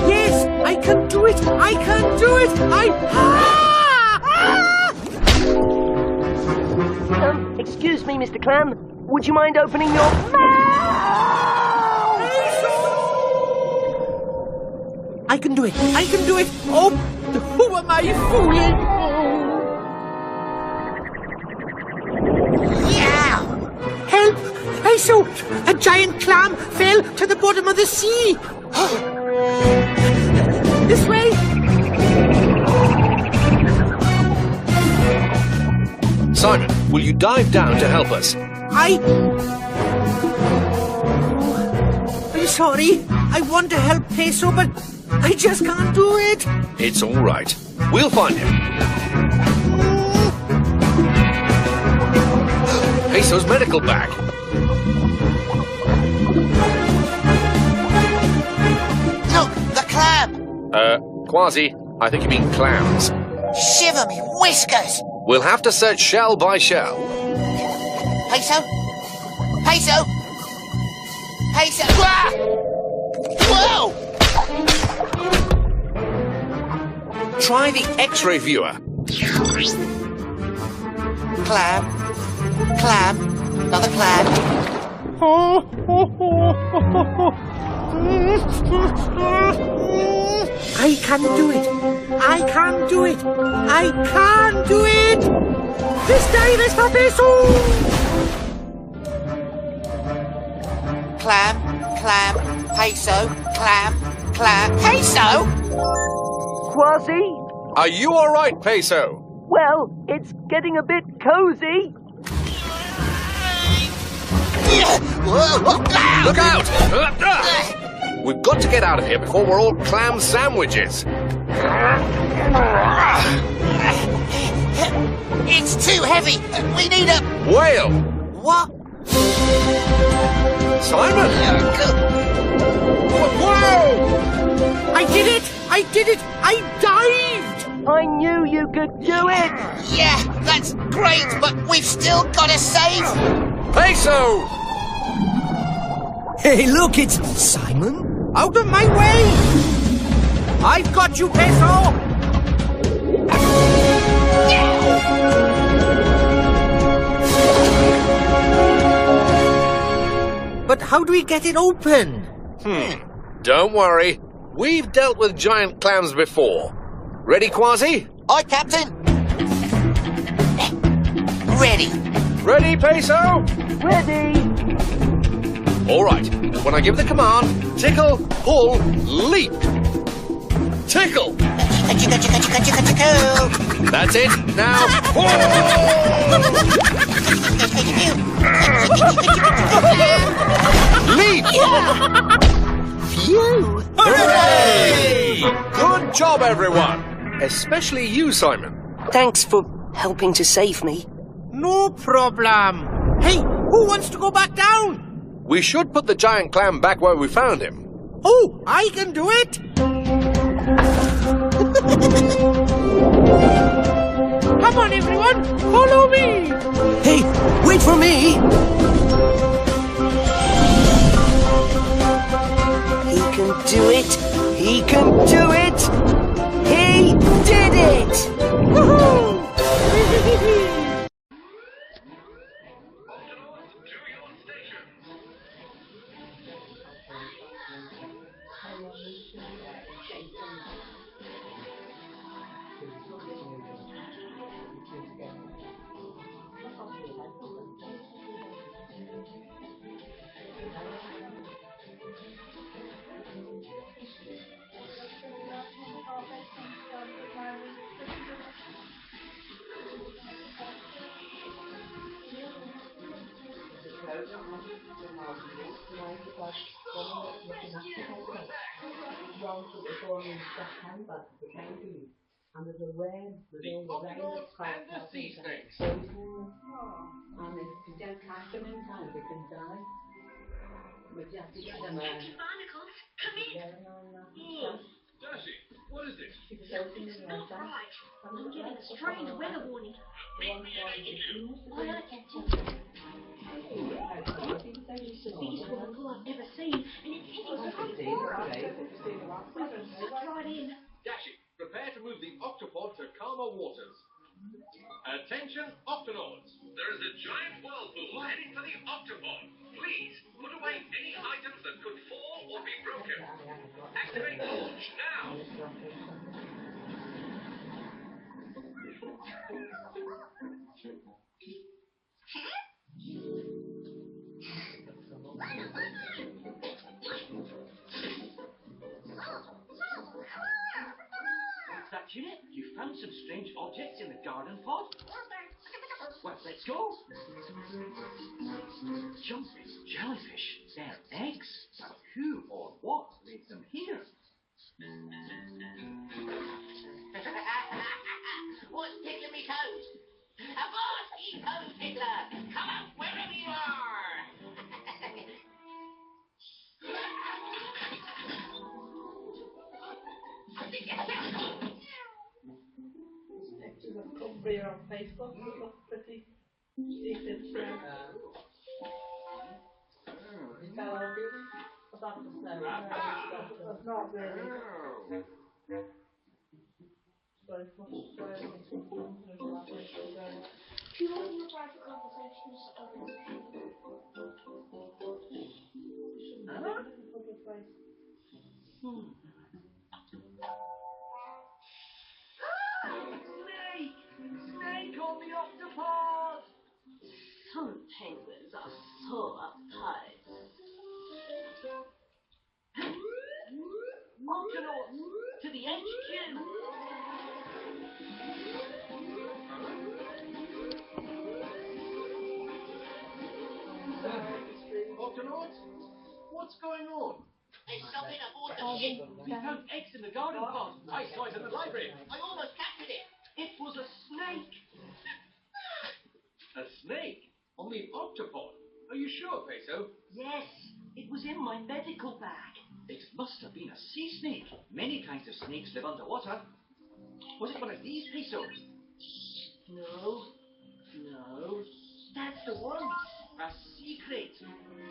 Yes, I can do it. I can do it. Excuse me, Mr. Clam. Would you mind opening your mouth? I can do it. I can do it. Oh, who am I fooling? Yeah! Help! Peso! A giant clam fell to the bottom of the sea! This way! Simon, will you dive down to help us? I'm sorry. I want to help Peso, but I just can't do it. It's all right. We'll find him. Peso's medical bag. Look, the clam! Quasi, I think you mean clams. Shiver me whiskers! We'll have to search shell by shell. Peso? Peso? Peso? Ah! Whoa! Try the X-ray viewer. Clam. Clam. Another clam. I can't do it. I can't do it. I can't do it. This time is for Peso. Clam. Clam. Peso. Clam. Clam. Peso? Quasi? Are you all right, Peso? Well, it's getting a bit cozy. Look out! We've got to get out of here before we're all clam sandwiches. It's too heavy. We need a... Whale! What? Simon! Whoa! I did it! I did it! I dived! I knew you could do it! Yeah, that's great, but we've still got to save... Peso! Hey, look, it's Simon. Out of my way! I've got you, Peso! But how do we get it open? Don't worry. We've dealt with giant clams before. Ready, Quasi? Aye, Captain. Ready. Ready, Peso? Ready! All right. When I give the command, tickle, pull, leap. Tickle. That's it. Now, pull. Leap. Phew! Hooray! Good job, everyone. Especially you, Simon. Thanks for helping to save me. No problem. Hey, who wants to go back down? We should put the giant clam back where we found him. Oh, I can do it. Come on, everyone. Follow me. Hey, wait for me. He can do it. He can do it. He did it. Woohoo! And there's a rain, there's all the rain that's quite and if you don't catch them in time, they can die. But you have to get them out. Barnacles, come in. Darcy, what is this? It's not right. I'm getting a strange weather warning. Why I can't tell you. It's the biggest whirlpool I've ever seen, and it's hitting so hard. Sucked right in. Dashi, prepare to move the octopod to calmer waters. Attention, Octonauts. There is a giant whirlpool heading for the octopod. Please, put away any items that could fall or be broken. Activate launch now. That unit? You found some strange objects in the garden pod? Well, let's go. Jumping jellyfish. They're eggs. But who or what laid them here? ho, Fiddler! Come out wherever you are! Pictures of Cumbria on Facebook. It looks pretty decent. That's not really. But it's much better than Do you want to try for conversations? Snake! Snake on the octopod! Some penguins are so uptight. Octonauts, to the HQ! Octonauts? What's going on? There's something aboard the ship. We found eggs in the garden pot. I saw it in the library. I almost captured it. It was a snake. A snake? On the octopod? Are you sure, Peso? Yes, it was in my medical bag. It must have been a sea snake. Many kinds of snakes live underwater. Was it one of these, Peso? No. That's the one. A sea crate.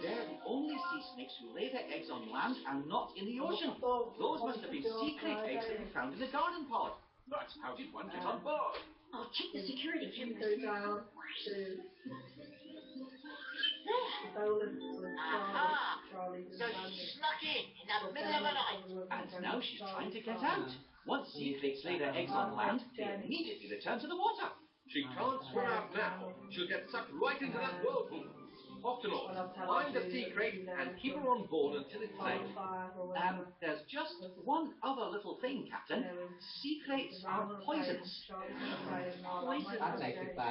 They're the only sea snakes who lay their eggs on land and not in the ocean. Those must have been sea crate eggs that we found in the garden pod. But how did one get on board? I'll check the security cameras. Aha! So she snuck in the middle of the night. And now she's trying to get out. Once sea crates lay their eggs on land, they immediately return to the water. She can't swim out now. She'll get sucked right into that whirlpool. Octonauts, find the sea crate and keep her on board until it's safe. There's just one other little thing, Captain. Sea crates are poisonous.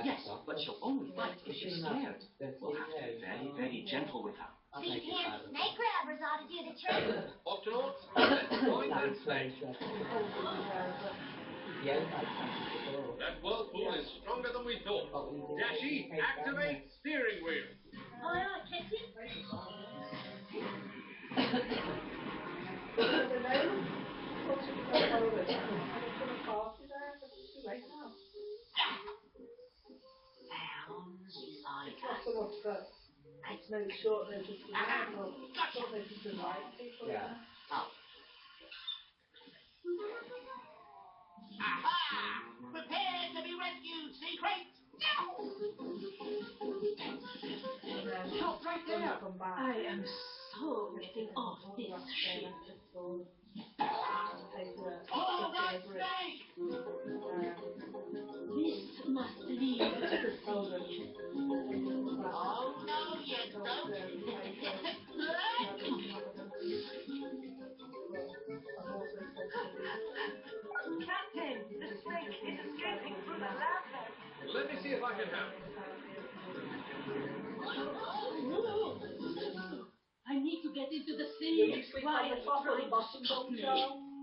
Yes, but she'll only bite if she's scared. We'll have to be very, very gentle with her. These here snake grabbers ought to do the trick. Octonauts, let's find that snake. That whirlpool is stronger than we thought. Dashi, activate steering wheel. Aye, aye, Captain. Maybe short notice to short notice to people. Yeah. Aha! Prepare to be rescued, sea crate! Stop right there! I am so getting off this ship. Hold that snake! This must lead to the sea. Oh, no, you don't. Captain, the snake is escaping through the lab. Let me see if I can help. I need to get into the sea.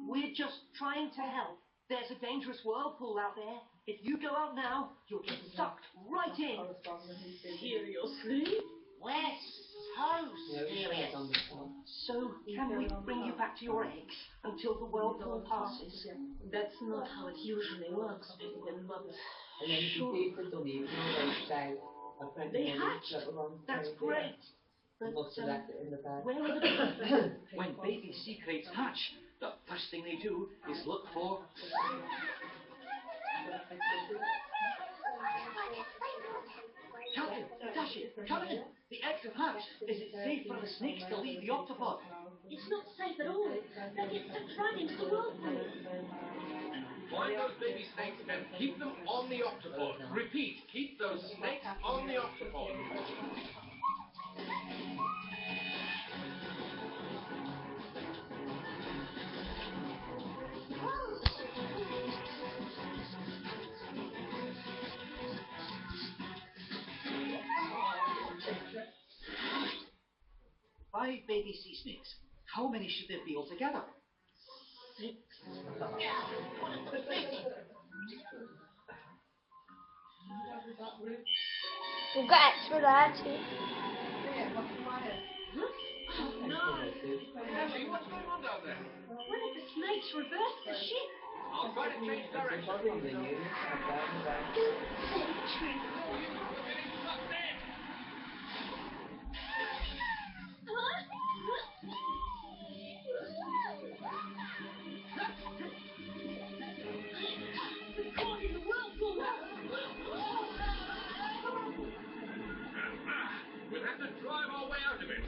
We're just trying to help. There's a dangerous whirlpool out there. If you go out now, you'll get sucked right in. Seriously? We're so serious. So, can we bring you back to your eggs until the whirlpool passes? That's not how it usually works, Penguin, but sure. They hatched. That's great. But where are the babies? When baby sea crates hatch, the first thing they do is look for... Captain, Dashi, come in. The eggs have hatched. Is it safe for the snakes to leave the octopod? It's not safe at all. They'll get sucked right into the whirlpool. Find those baby snakes and keep them on the octopod. Repeat, keep those snakes on the octopod. Five baby sea snakes. How many should there be altogether? 6. Congrats for that. Oh no! Ashley, what's going on down there? One of the snakes reversed the ship. I'll try to change direction. We'll have to drive our way out of it.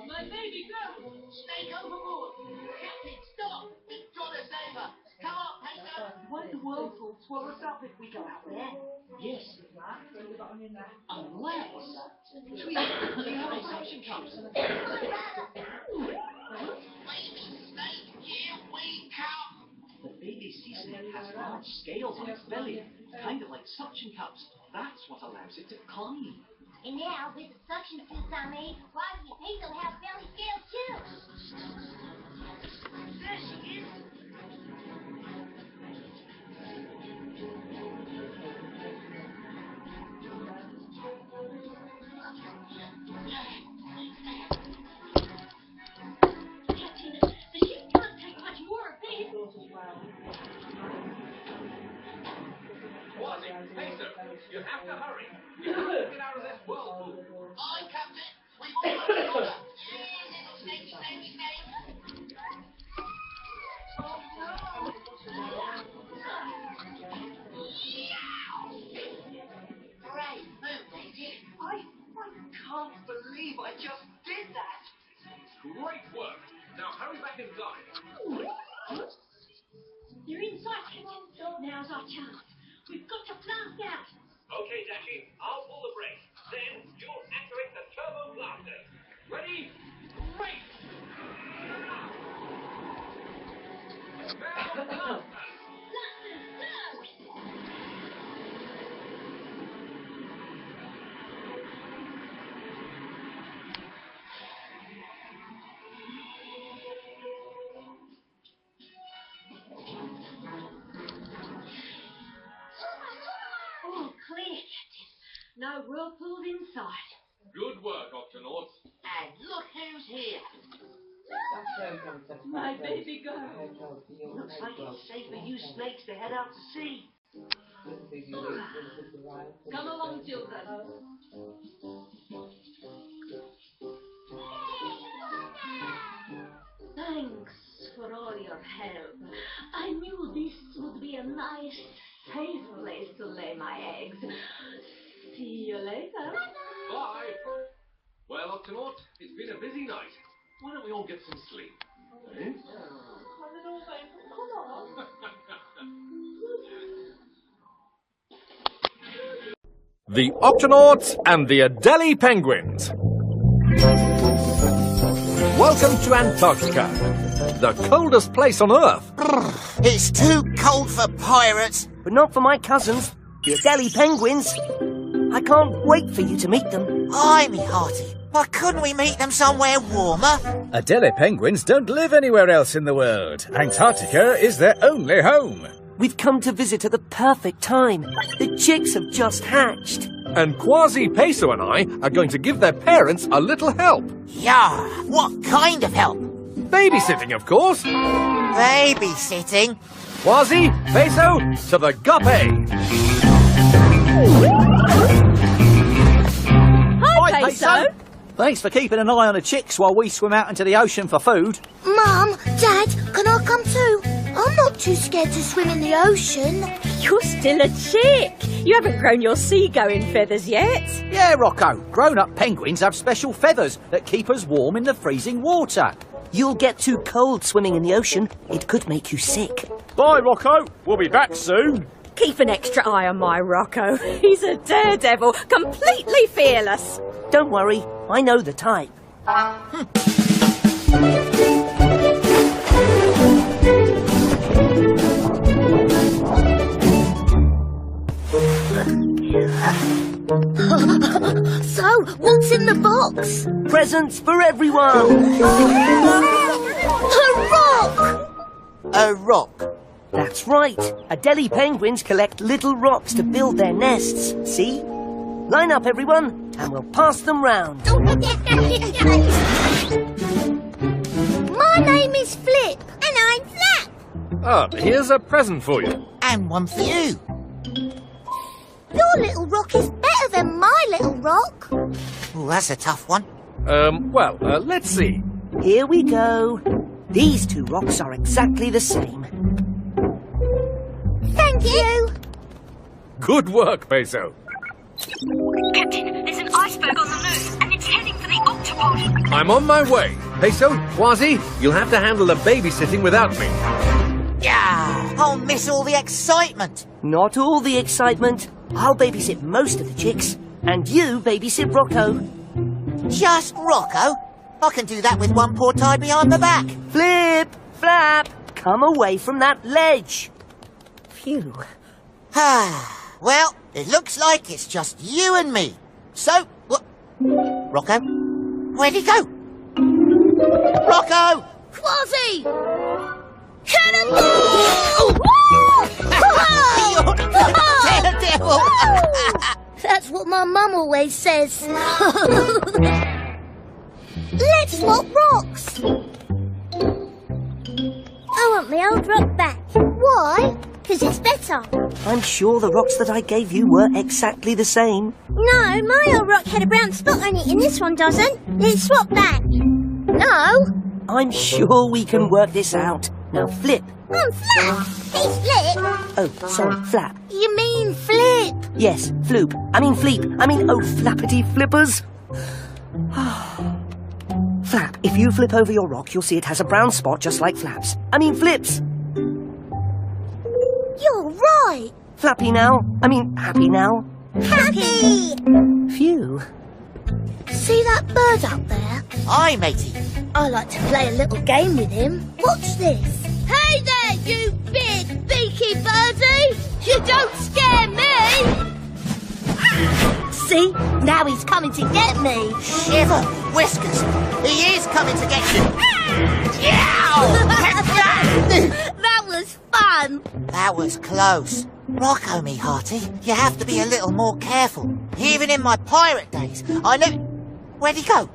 My baby girl! Snake overboard! Captain, stop! It's got us over! Come on, Peso! Won't the whirlpool swallow us up if we go out there? Yes. Unless... Tweet, do you have any suction cups? Baby snake, here we come! The baby sea snake has large scales on its belly, kind of like suction cups. That's what allows it to climb. And now, with the suction suits I made, Quasi and Peso have belly scales too. There she is! Captain, the ship can't take much more of this. Quasi, Peso, you have to hurry. We have to get out of this whirlpool. Aye, Captain! We won't let it over! Little snake, snake, snake! Oh no! Great move, they did! I can't believe I just did that! Great work. Now hurry back inside. You're inside, Captain. Now's our chance. We've got to blast out. Okay, Jackie, I'll pull the brake. Then you'll activate the turbo blaster. Ready? Race! Now, blaster! Oh, clear, Captain. No whirlpools inside. Good work, Octonauts. And look who's here! My baby girl. Looks like it's safe for you snakes to head out to sea. Come along, children. Thanks for all your help. I knew this would be a nice, safe place to lay my eggs. See you later. Bye. Well, Octonaut, it's been a busy night. Why don't we all get some sleep? Eh? The Octonauts and the Adelie Penguins. Welcome to Antarctica, the coldest place on Earth. It's too cold for pirates. But not for my cousins, the Adelie Penguins. I can't wait for you to meet them. Aye, me hearty. But couldn't we meet them somewhere warmer? Adelie penguins don't live anywhere else in the world. Antarctica is their only home. We've come to visit at the perfect time. The chicks have just hatched. And Quasi, Peso and I are going to give their parents a little help. Yeah, what kind of help? Babysitting, of course. Babysitting? Quasi, Peso, to the guppy. Hi, Peso. Thanks for keeping an eye on the chicks while we swim out into the ocean for food. Mum, Dad, can I come too? I'm not too scared to swim in the ocean. You're still a chick. You haven't grown your seagoing feathers yet. Yeah, Rocco. Grown-up penguins have special feathers that keep us warm in the freezing water. You'll get too cold swimming in the ocean. It could make you sick. Bye, Rocco. We'll be back soon. Keep an extra eye on my Rocco. He's a daredevil, completely fearless. Don't worry, I know the type. So, what's in the box? Presents for everyone. A rock! A rock? That's right. Adelie penguins collect little rocks to build their nests. See? Line up, everyone, and we'll pass them round. My name is Flip. And I'm Flap. Ah, here's a present for you. And one for you. Your little rock is better than my little rock. Oh, that's a tough one. Well, let's see. Here we go. These two rocks are exactly the same. Thank you. Good work, Peso. Captain, there's an iceberg on the loose, and it's heading for the octopod. I'm on my way. Peso, Quasi, you'll have to handle the babysitting without me. Yeah, I'll miss all the excitement. Not all the excitement. I'll babysit most of the chicks, and you babysit Rocco. Just Rocco? I can do that with one paw tied behind my back. Flip, Flap, come away from that ledge. Phew. Well, it looks like it's just you and me. So, what? Rocco? Where'd he go? Rocco! Quasi! Cannonball! Daredevil! That's what my mum always says. Let's swap rocks. I want my old rock back. Why? Because it's better. I'm sure the rocks that I gave you were exactly the same. No, my old rock had a brown spot on it and this one doesn't. It's swapped back. No. I'm sure we can work this out. Now, Flip. I'm Flap. He's Flip. Oh, sorry, Flap. You mean Flip? Yes, Floop. I mean Fleep. I mean, oh, flappity flippers. Flap, if you flip over your rock, you'll see it has a brown spot just like Flap's. I mean Flip's. You're right. Flappy now. I mean, happy now. Happy. Phew. See that bird up there? Aye, matey. I like to play a little game with him. Watch this. Hey there, you big beaky birdie! You don't scare me! See? Now he's coming to get me. Shiver, Whiskers. He is coming to get you. That was fun. That was close. Rocco, me hearty, you have to be a little more careful. Even in my pirate days, I never... Where'd he go?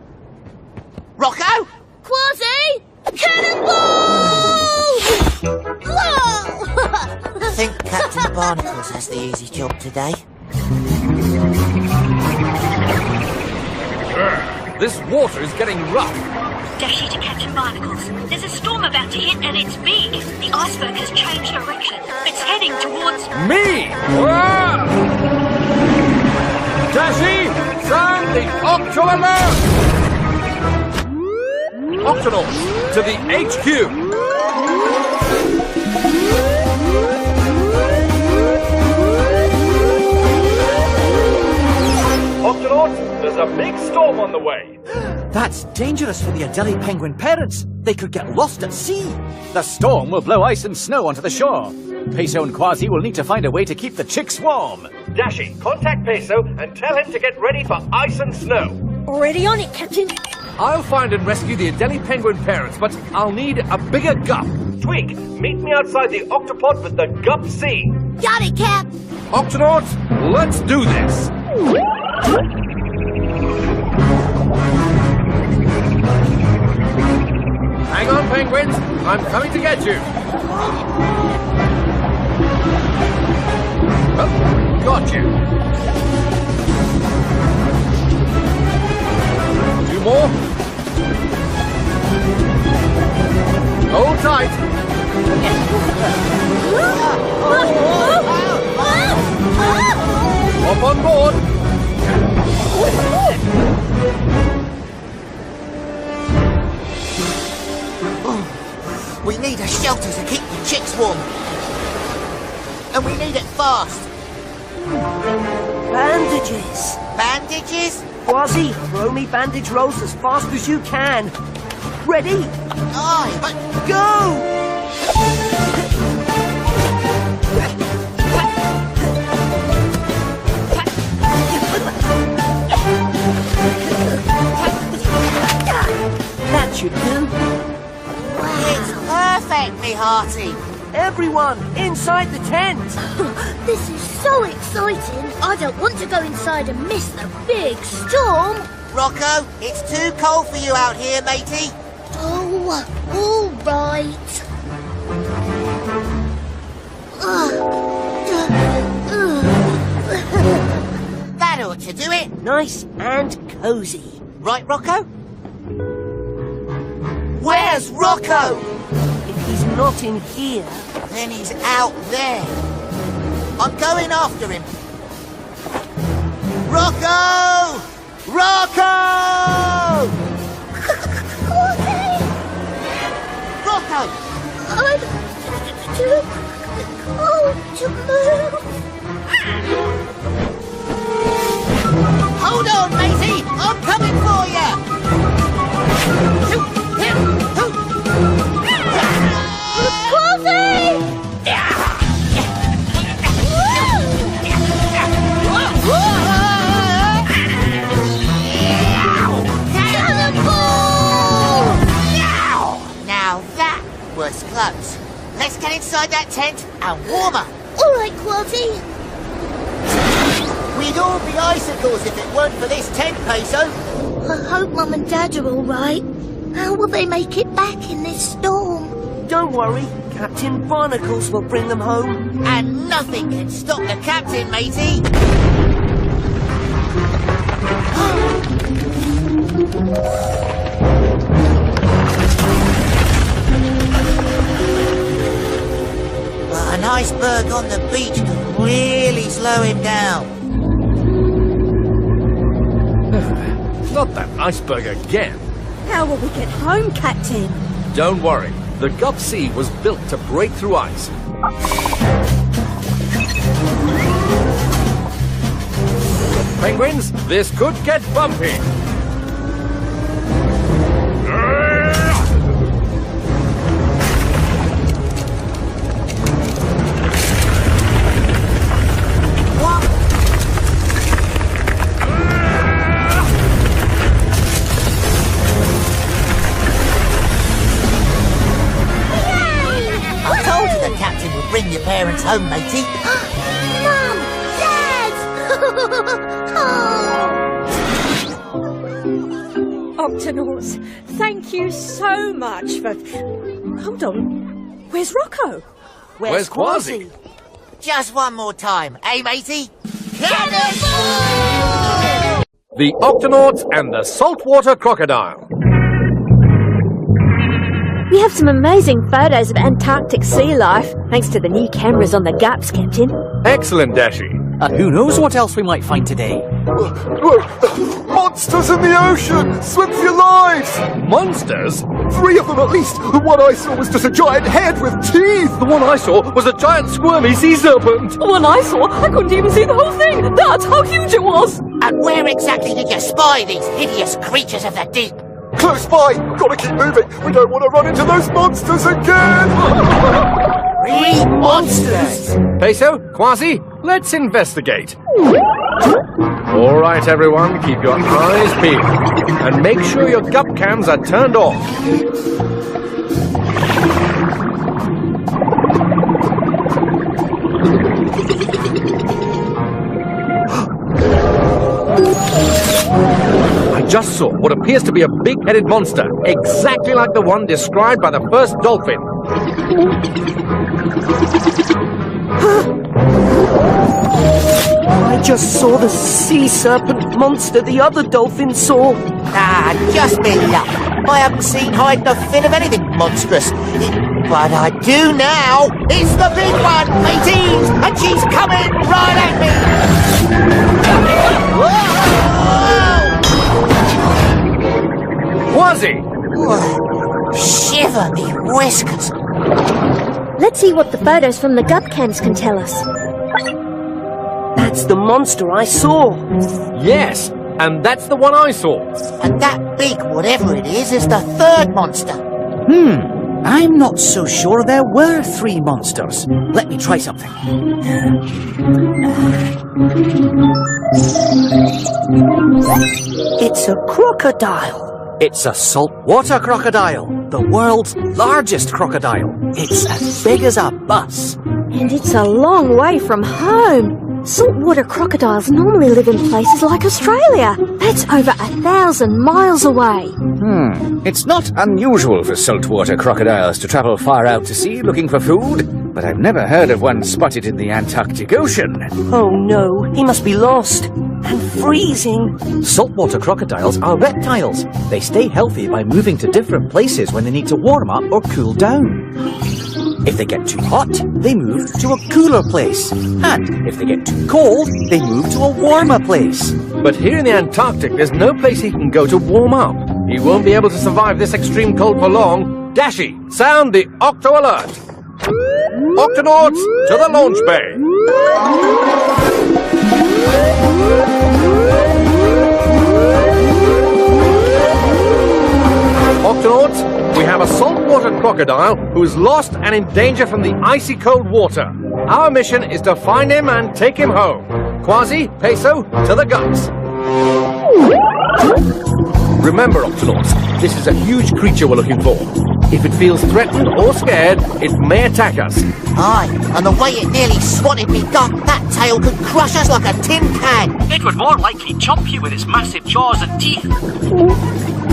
Rocco? Quasi! Cannonball! I think Captain Barnacles has the easy job today. This water is getting rough. Dashy to Captain Barnacles. There's a storm about to hit and it's big. The iceberg has changed direction. It's heading towards... Me! Whoa! Dashy, sound the Octo alert! Octonauts, to the HQ! Octonauts, there's a big storm on the way. That's dangerous for the Adelie penguin parents. They could get lost at sea. The storm will blow ice and snow onto the shore. Peso and Quasi will need to find a way to keep the chicks warm. Dashy, contact Peso and tell him to get ready for ice and snow. Already on it, Captain. I'll find and rescue the Adelie penguin parents, but I'll need a bigger gup. Tweak, meet me outside the octopod with the gup C. Got it, Cap. Octonauts, let's do this. Hang on, penguins. I'm coming to get you. Oh, got you. Two more. Hold tight. Hop on board. We need a shelter to keep the chicks warm. And we need it fast. Bandages. Bandages? Quasi, throw me bandage rolls as fast as you can. Ready? Aye, but... Go! That should do. It's perfect, me hearty. Everyone, inside the tent! This is so exciting. I don't want to go inside and miss the big storm. Rocco, it's too cold for you out here, matey. Oh, all right. That ought to do it. Nice and cosy. Right, Rocco? Where's Rocco? If he's not in here... Then he's out there. I'm going after him. Rocco! Rocco! Rocco! I'm too cold to move. Hold on, matey! I'm coming for you! Now that was close. Let's get inside that tent and warm up. All right, Quilty. We'd all be icicles if it weren't for this tent, Peso. I hope Mum and Dad are all right. How will they make it back in this storm? Don't worry, Captain Barnacles will bring them home. And nothing can stop the captain, matey. But an iceberg on the beach can really slow him down. Not that iceberg again. How will we get home, Captain? Don't worry. The Gup Sea was built to break through ice. Penguins, this could get bumpy. Bring your parents home, matey. Mum! Dad! Octonauts, thank you so much for... Hold on. Where's Rocco? Where's Quasi? Just one more time, eh, matey? Cannonball! The Octonauts and the Saltwater Crocodile. We have some amazing photos of Antarctic sea life, thanks to the new cameras on the Gups, Captain. Excellent, Dashi. Who knows what else we might find today? Monsters in the ocean! Swim for your lives! Monsters? 3 of them at least! The one I saw was just a giant head with teeth! The one I saw was a giant squirmy sea serpent! The one I saw, I couldn't even see the whole thing! That's how huge it was! And where exactly did you spy these hideous creatures of the deep? Close by! Gotta keep moving! We don't want to run into those monsters again! 3 monsters! Peso, Quasi, let's investigate. All right, everyone, keep your eyes peeled. And make sure your Gup cams are turned off. I just saw what appears to be a big-headed monster, exactly like the one described by the first dolphin. I just saw the sea serpent monster the other dolphin saw. Ah, just me luck. I haven't seen hide nor fin of anything monstrous. But I do now. It's the big one, mateys, and she's coming right at me. Quasi! Shiver me whiskers. Let's see what the photos from the Gup cams can tell us. That's the monster I saw. Yes, and that's the one I saw. And that big whatever it is the 3rd monster. I'm not so sure there were 3 monsters. Let me try something. It's a crocodile. It's a saltwater crocodile, the world's largest crocodile. It's as big as a bus. And it's a long way from home. Saltwater crocodiles normally live in places like Australia. That's over 1,000 miles away. It's not unusual for saltwater crocodiles to travel far out to sea looking for food, but I've never heard of one spotted in the Antarctic Ocean. Oh no, he must be lost. And freezing. Saltwater crocodiles are reptiles. They stay healthy by moving to different places when they need to warm up or cool down. If they get too hot, they move to a cooler place. And if they get too cold, they move to a warmer place. But here in the Antarctic, there's no place he can go to warm up. He won't be able to survive this extreme cold for long. Dashy, sound the Octo Alert! Octonauts to the launch bay! Octonauts, we have a saltwater crocodile who is lost and in danger from the icy cold water. Our mission is to find him and take him home. Quasi, Peso, to the guts. Remember, Octonauts, this is a huge creature we're looking for. If it feels threatened or scared, it may attack us. Aye, and the way it nearly swatted me gun, that tail could crush us like a tin can. It would more likely chomp you with its massive jaws and teeth.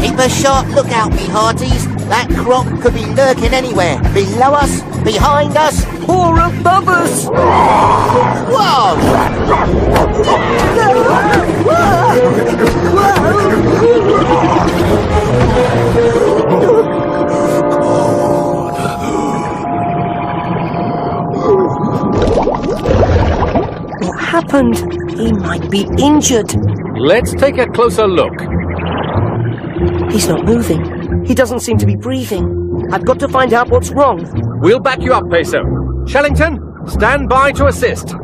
Keep a sharp lookout, me hearties. That croc could be lurking anywhere. Below us, behind us, or above us. What happened? He might be injured. Let's take a closer look. He's not moving. He doesn't seem to be breathing. I've got to find out what's wrong. We'll back you up, Peso. Shellington, stand by to assist.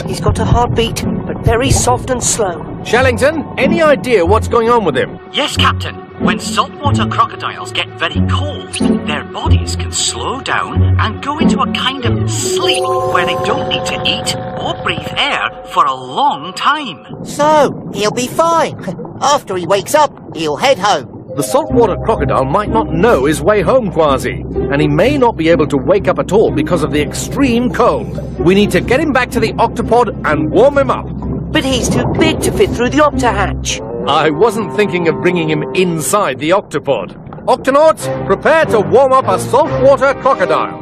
He's got a heartbeat, but very soft and slow. Shellington, any idea what's going on with him? Yes, Captain. When saltwater crocodiles get very cold, their bodies can slow down and go into a kind of sleep where they don't need to eat or breathe air for a long time. So, he'll be fine. After he wakes up, he'll head home. The saltwater crocodile might not know his way home, Quasi, and he may not be able to wake up at all because of the extreme cold. We need to get him back to the octopod and warm him up. But he's too big to fit through the octohatch. I wasn't thinking of bringing him inside the octopod. Octonauts, prepare to warm up a saltwater crocodile.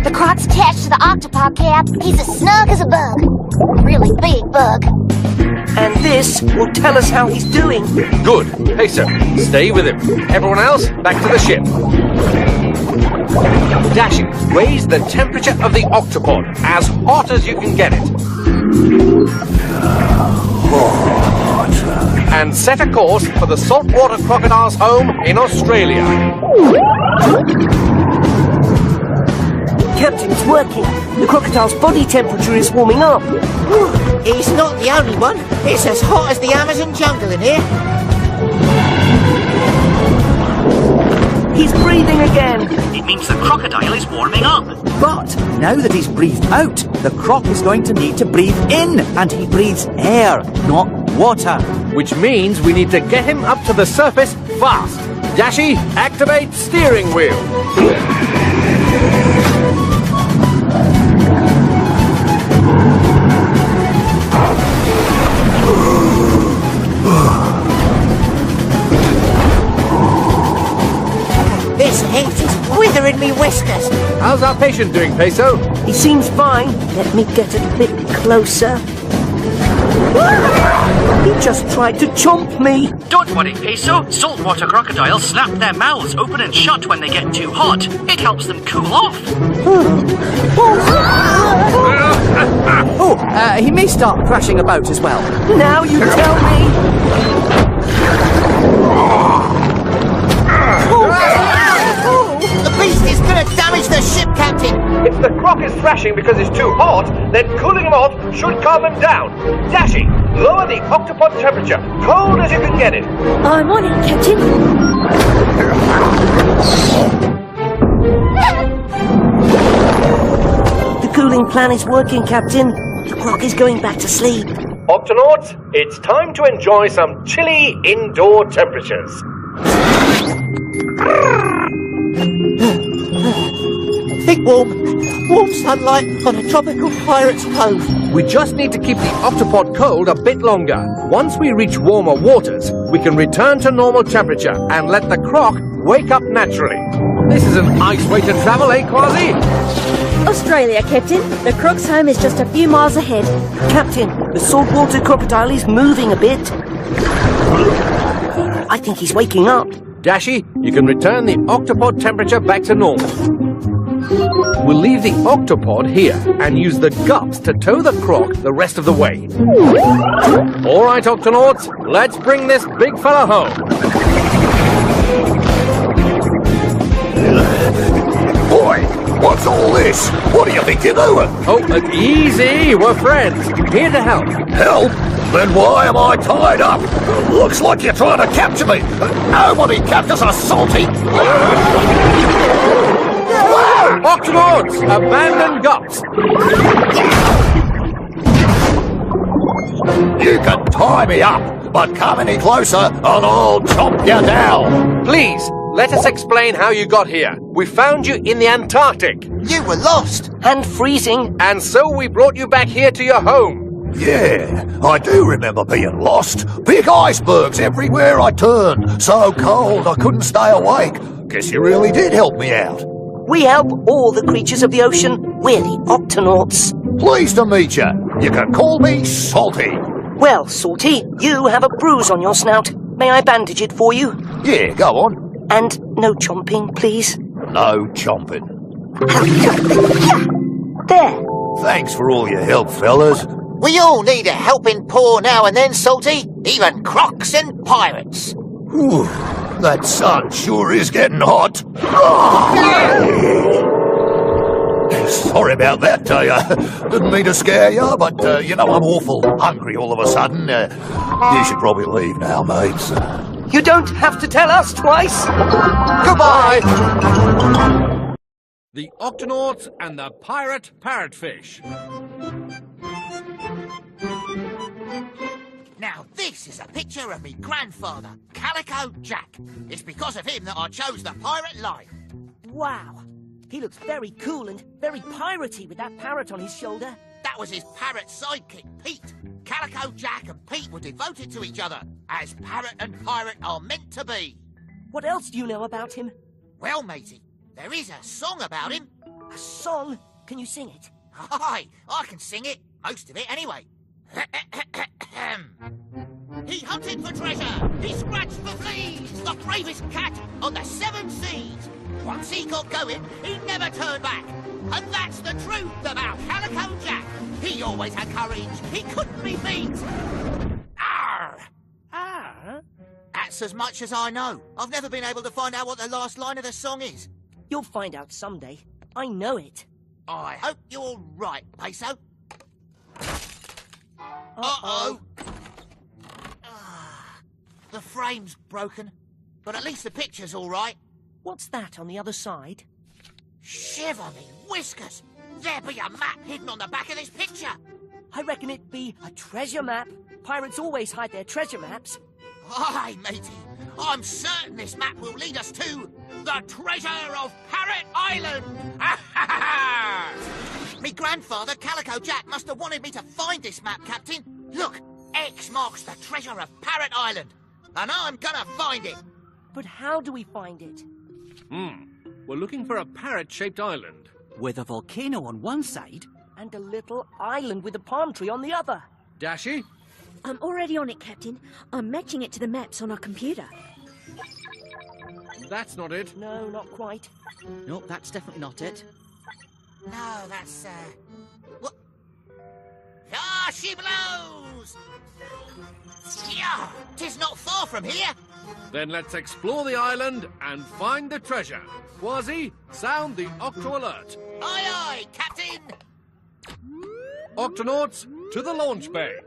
The croc's attached to the octopod, Cap. He's as snug as a bug. Really big bug. And this will tell us how he's doing. Good. Peso, stay with him. Everyone else, back to the ship. Dashy, raise the temperature of the octopod as hot as you can get it. And set a course for the saltwater crocodile's home in Australia. Captain, it's working. The crocodile's body temperature is warming up. He's not the only one. It's as hot as the Amazon jungle in here. He's breathing again. It means the crocodile is warming up. But now that he's breathed out, the croc is going to need to breathe in, and he breathes air, not water. Which means we need to get him up to the surface fast. Dashy, activate steering wheel. This heat is withering me whiskers. How's our patient doing, Peso? He seems fine. Let me get a bit closer. He just tried to chomp me. Don't worry, Peso. Saltwater crocodiles snap their mouths open and shut when they get too hot. It helps them cool off. He may start thrashing about as well. Now you tell me. The beast is going to damage the ship, Captain. If the croc is thrashing because it's too hot, then cooling him off should calm him down. Dashy, lower the octopod temperature, cold as you can get it. I'm on it, Captain. The cooling plan is working, Captain. The croc is going back to sleep. Octonauts, it's time to enjoy some chilly indoor temperatures. Think warm sunlight on a tropical pirate's cove. We just need to keep the octopod cold a bit longer. Once we reach warmer waters, we can return to normal temperature and let the croc wake up naturally. This is an nice way to travel, eh, Quasi? Australia, Captain. The croc's home is just a few miles ahead. Captain, the saltwater crocodile is moving a bit. I think he's waking up. Dashi, you can return the octopod temperature back to normal. We'll leave the octopod here and use the guts to tow the croc the rest of the way. All right, Octonauts, let's bring this big fella home. Boy, what's all this? What do you think you're doing? Oh, easy, we're friends. Here to help. Help? Then why am I tied up? Looks like you're trying to capture me. Nobody captures a salty. Octonauts, abandon guts. You can tie me up, but come any closer and I'll chop you down. Please, let us explain how you got here. We found you in the Antarctic. You were lost. And freezing. And so we brought you back here to your home. Yeah, I do remember being lost. Big icebergs everywhere I turned. So cold I couldn't stay awake. Guess you really did help me out. We help all the creatures of the ocean. We're the Octonauts. Pleased to meet you. You can call me Salty. Well, Salty, you have a bruise on your snout. May I bandage it for you? Yeah, go on. And no chomping, please. No chomping. There. Thanks for all your help, fellas. We all need a helping paw now and then, Salty. Even crocs and pirates. Whew, that sun sure is getting hot. Sorry about that, didn't mean to scare you, but you know I'm awful hungry all of a sudden. You should probably leave now, mates. You don't have to tell us twice. Goodbye. The Octonauts and the Pirate Parrotfish. Now this is a picture of me grandfather, Calico Jack. It's because of him that I chose the pirate life. Wow. He looks very cool and very piratey with that parrot on his shoulder. That was his parrot sidekick, Pete. Calico Jack and Pete were devoted to each other, as parrot and pirate are meant to be. What else do you know about him? Well, matey, there is a song about him. A song? Can you sing it? Aye, I can sing it. Most of it, anyway. He hunted for treasure. He scratched for fleas. The bravest cat on the 7 seas. Once he got going, he never turned back. And that's the truth about Calico Jack. He always had courage. He couldn't be beat. Arr! Ah? That's as much as I know. I've never been able to find out what the last line of the song is. You'll find out someday. I know it. I hope you're right, Peso. Uh-oh. The frame's broken, but at least the picture's all right. What's that on the other side? Shiver me whiskers! There be a map hidden on the back of this picture. I reckon it'd be a treasure map. Pirates always hide their treasure maps. Aye, matey. I'm certain this map will lead us to the treasure of Parrot Island. Me grandfather, Calico Jack, must have wanted me to find this map, Captain. Look, X marks the treasure of Parrot Island. And I'm gonna find it. But how do we find it? We're looking for a parrot-shaped island. With a volcano on one side. And a little island with a palm tree on the other. Dashi? I'm already on it, Captain. I'm matching it to the maps on our computer. That's not it. No, not quite. Nope, that's definitely not it. No, that's, what? Ah, she blows! Yeah, 'tis not far from here. Then let's explore the island and find the treasure. Quasi, sound the Octo alert. Aye, aye, Captain! Octonauts, to the launch bay.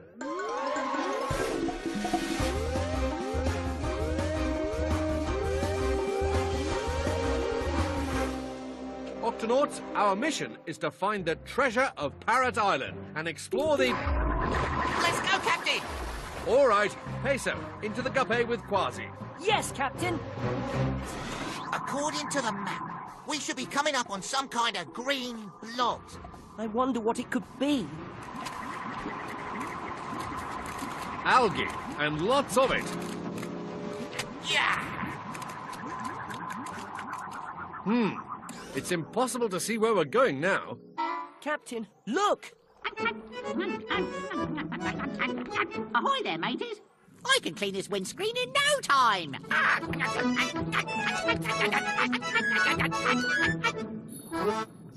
Octonauts, our mission is to find the treasure of Parrot Island and explore the... Let's go, Captain! All right, Peso, into the guppy with Quasi. Yes, Captain. According to the map, we should be coming up on some kind of green blob. I wonder what it could be. Algae, and lots of it. Yeah! It's impossible to see where we're going now. Captain, look! Ahoy there, mateys. I can clean this windscreen in no time.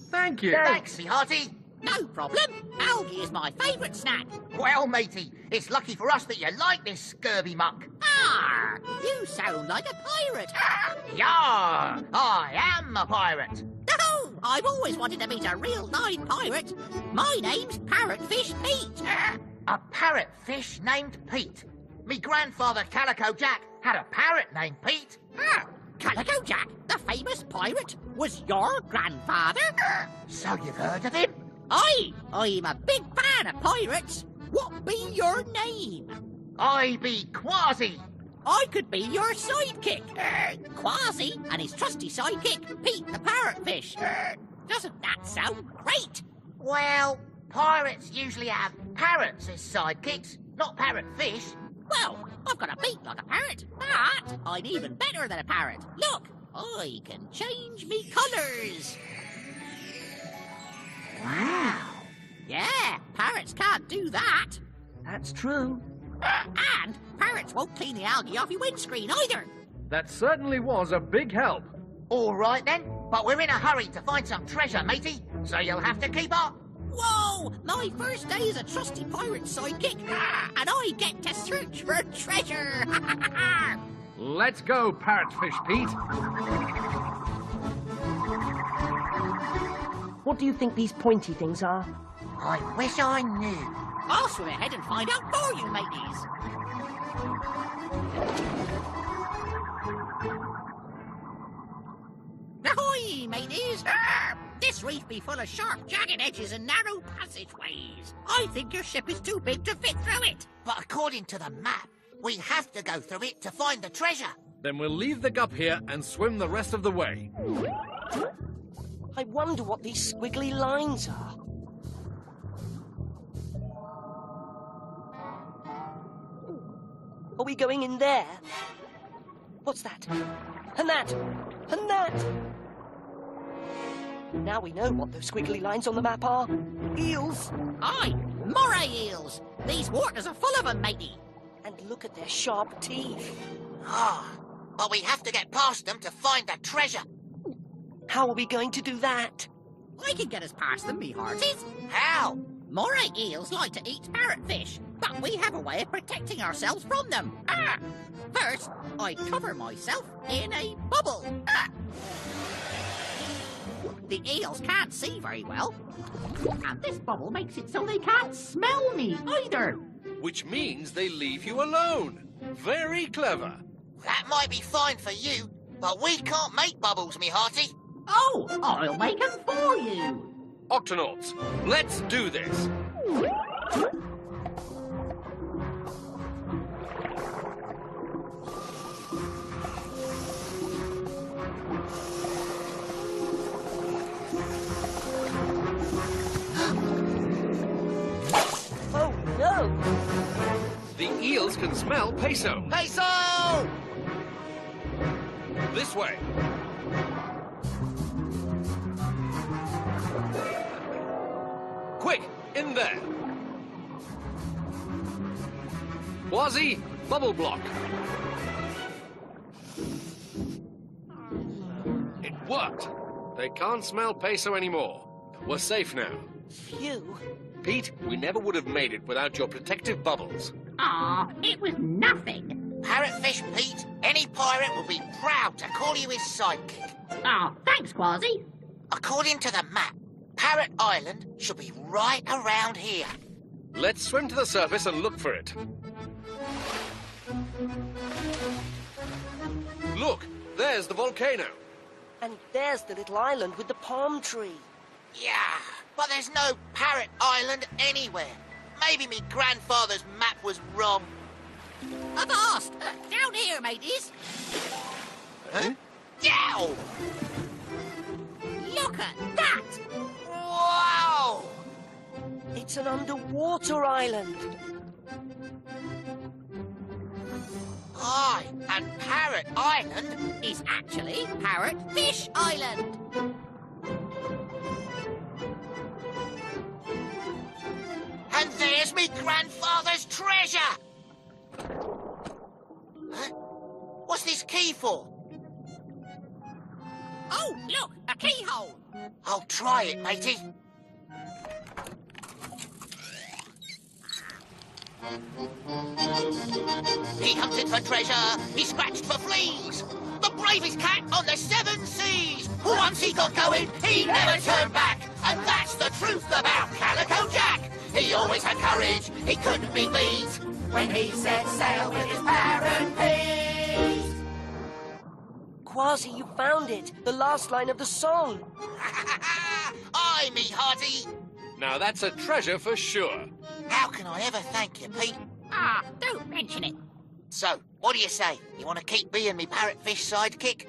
Thank you. Thanks, me hearty. No problem. Algae is my favourite snack. Well, matey, it's lucky for us that you like this scurvy muck. Ah, you sound like a pirate. Yar! I am a pirate. No, I've always wanted to meet a real live pirate. My name's Parrotfish Pete. A parrotfish named Pete? Me grandfather Calico Jack had a parrot named Pete. Calico Jack, the famous pirate, was your grandfather? So you've heard of him? Aye, I'm a big fan of pirates. What be your name? I be Quasi. I could be your sidekick. Quasi and his trusty sidekick, Pete the parrotfish. Doesn't that sound great? Well, pirates usually have parrots as sidekicks, not parrotfish. Well, I've got a beak like a parrot, but I'm even better than a parrot. Look, I can change me colours. Wow. Yeah, parrots can't do that. That's true. And parrots won't clean the algae off your windscreen either. That certainly was a big help. All right then, but we're in a hurry to find some treasure, matey, so you'll have to keep up. Whoa! My first day as a trusty pirate sidekick, and I get to search for treasure. Let's go, Parrotfish Pete. What do you think these pointy things are? I wish I knew. I'll swim ahead and find out for you, mateys. Ahoy, mateys! This reef be full of sharp, jagged edges and narrow passageways. I think your ship is too big to fit through it. But according to the map, we have to go through it to find the treasure. Then we'll leave the gup here and swim the rest of the way. I wonder what these squiggly lines are. Are we going in there? What's that? And that! And that! Now we know what those squiggly lines on the map are. Eels! Aye, moray eels! These waters are full of them, matey. And look at their sharp teeth. Ah, but we have to get past them to find the treasure. How are we going to do that? I can get us past them, me hearties. How? Moray eels like to eat parrotfish, but we have a way of protecting ourselves from them. First, I cover myself in a bubble. The eels can't see very well, and this bubble makes it so they can't smell me either. Which means they leave you alone. Very clever. That might be fine for you, but we can't make bubbles, me hearty. Oh, I'll make them for you. Octonauts, let's do this. Oh, no! The eels can smell Peso. Peso! This way. Quick, in there. Quasi, bubble block. It worked. They can't smell Peso anymore. We're safe now. Phew. Pete, we never would have made it without your protective bubbles. Aw, it was nothing. Parrotfish Pete, any pirate will be proud to call you his sidekick. Aw, thanks, Quasi. According to the map, Parrot Island should be right around here. Let's swim to the surface and look for it. Look, there's the volcano. And there's the little island with the palm tree. Yeah, but there's no Parrot Island anywhere. Maybe me grandfather's map was wrong. Avast! Down here, mateys. Huh? Yow! Look at that! Wow! It's an underwater island. Aye, and Parrot Island is actually Parrot Fish Island. And there's me grandfather's treasure! Huh? What's this key for? Oh, look, a keyhole. I'll try it, matey. He hunted for treasure, he scratched for fleas. The bravest cat on the 7 seas. Once he got going, he never turned back. And that's the truth about Calico Jack. He always had courage, he couldn't be beat. When he set sail with his parrot Pete. Quasi, you found it. The last line of the song. Aye, me hearty. Now that's a treasure for sure. How can I ever thank you, Pete? Ah, don't mention it. So, what do you say? You want to keep being me parrotfish sidekick?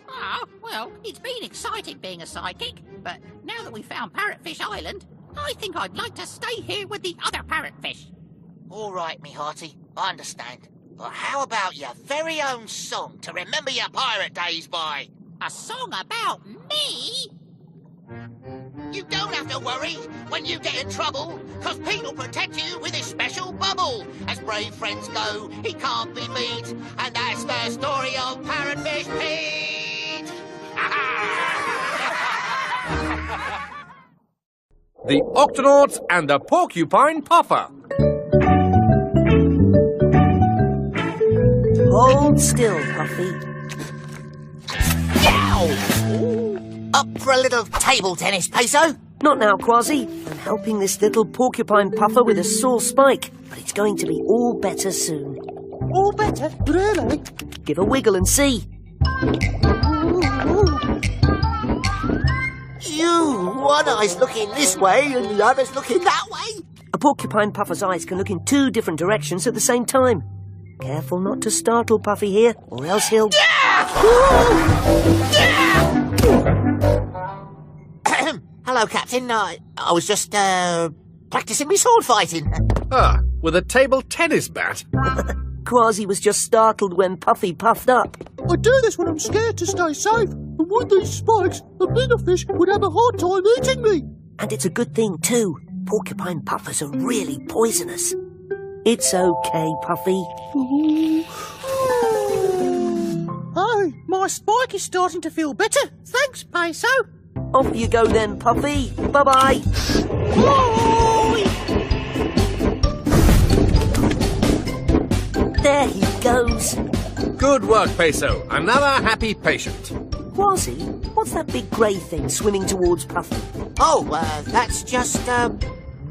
Ah, well, it's been exciting being a sidekick, but now that we've found Parrotfish Island, I think I'd like to stay here with the other parrotfish. All right, me hearty, I understand. But how about your very own song to remember your pirate days by? A song about me? You don't have to worry when you get in trouble, 'cause Pete will protect you with his special bubble. As brave friends go, he can't be beat, and that's the story of Parrotfish Pete. The Octonauts and the Porcupine Puffer. Hold still, Puffy. Yow! Up for a little table tennis, Peso? Not now, Quasi. I'm helping this little porcupine puffer with a sore spike, but it's going to be all better soon. All better? Really? Give a wiggle and see. One eye's looking this way and the other's looking that way. A porcupine puffer's eyes can look in 2 different directions at the same time. Careful not to startle Puffy here, or else he'll... Hello, Captain. I was just, practicing me sword fighting. Ah, with a table tennis bat? Quasi was just startled when Puffy puffed up. I do this when I'm scared to stay safe. But with these spikes, a bigger fish would have a hard time eating me. And it's a good thing, too. Porcupine puffers are really poisonous. It's okay, Puffy. Hey, my spike is starting to feel better. Thanks, Peso. Off you go then, Puffy. Bye-bye. There he goes. Good work, Peso. Another happy patient. Quasi, what's that big grey thing swimming towards Puffy? Oh, that's just,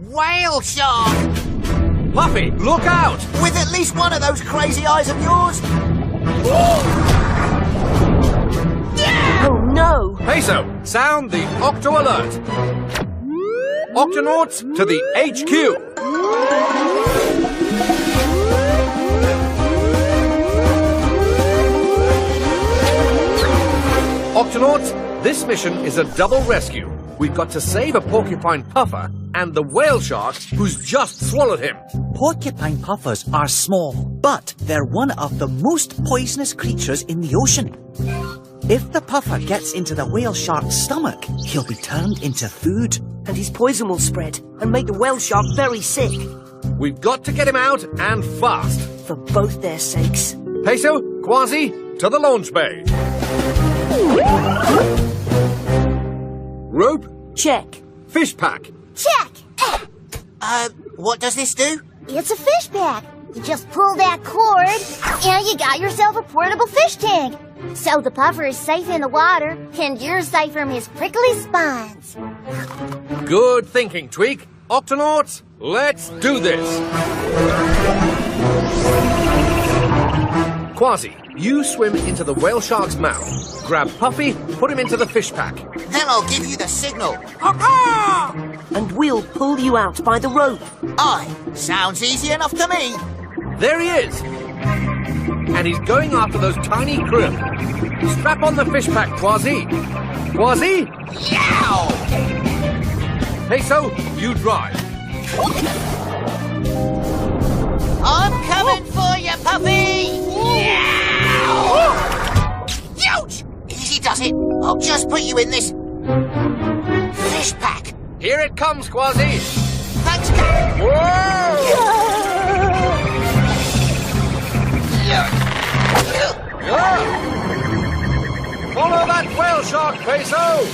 whale shark. Puffy, look out! With at least one of those crazy eyes of yours. Oh, no! Peso, sound the Octo Alert. Octonauts to the HQ. Octonauts, this mission is a double rescue. We've got to save a porcupine puffer and the whale shark who's just swallowed him. Porcupine puffers are small, but they're one of the most poisonous creatures in the ocean. If the puffer gets into the whale shark's stomach, he'll be turned into food. And his poison will spread and make the whale shark very sick. We've got to get him out and fast. For both their sakes. Peso, Quasi, to the launch bay. Rope? Check. Fish pack? Check! What does this do? It's a fish bag. You just pull that cord, and you got yourself a portable fish tank. So the puffer is safe in the water, and you're safe from his prickly spines. Good thinking, Tweak. Octonauts, let's do this. Quasi, you swim into the whale shark's mouth. Grab Puffy, put him into the fish pack. Then I'll give you the signal. And we'll pull you out by the rope. Aye, sounds easy enough to me. There he is. And he's going after those tiny krill. Strap on the fish pack, Quasi. Quasi? Yow! Peso, you drive. I'm coming for you, Puffy! Yow! Ouch! Easy does it. I'll just put you in this fish pack. Here it comes, Quasi. Thanks, Cap. Follow that whale shark, Peso!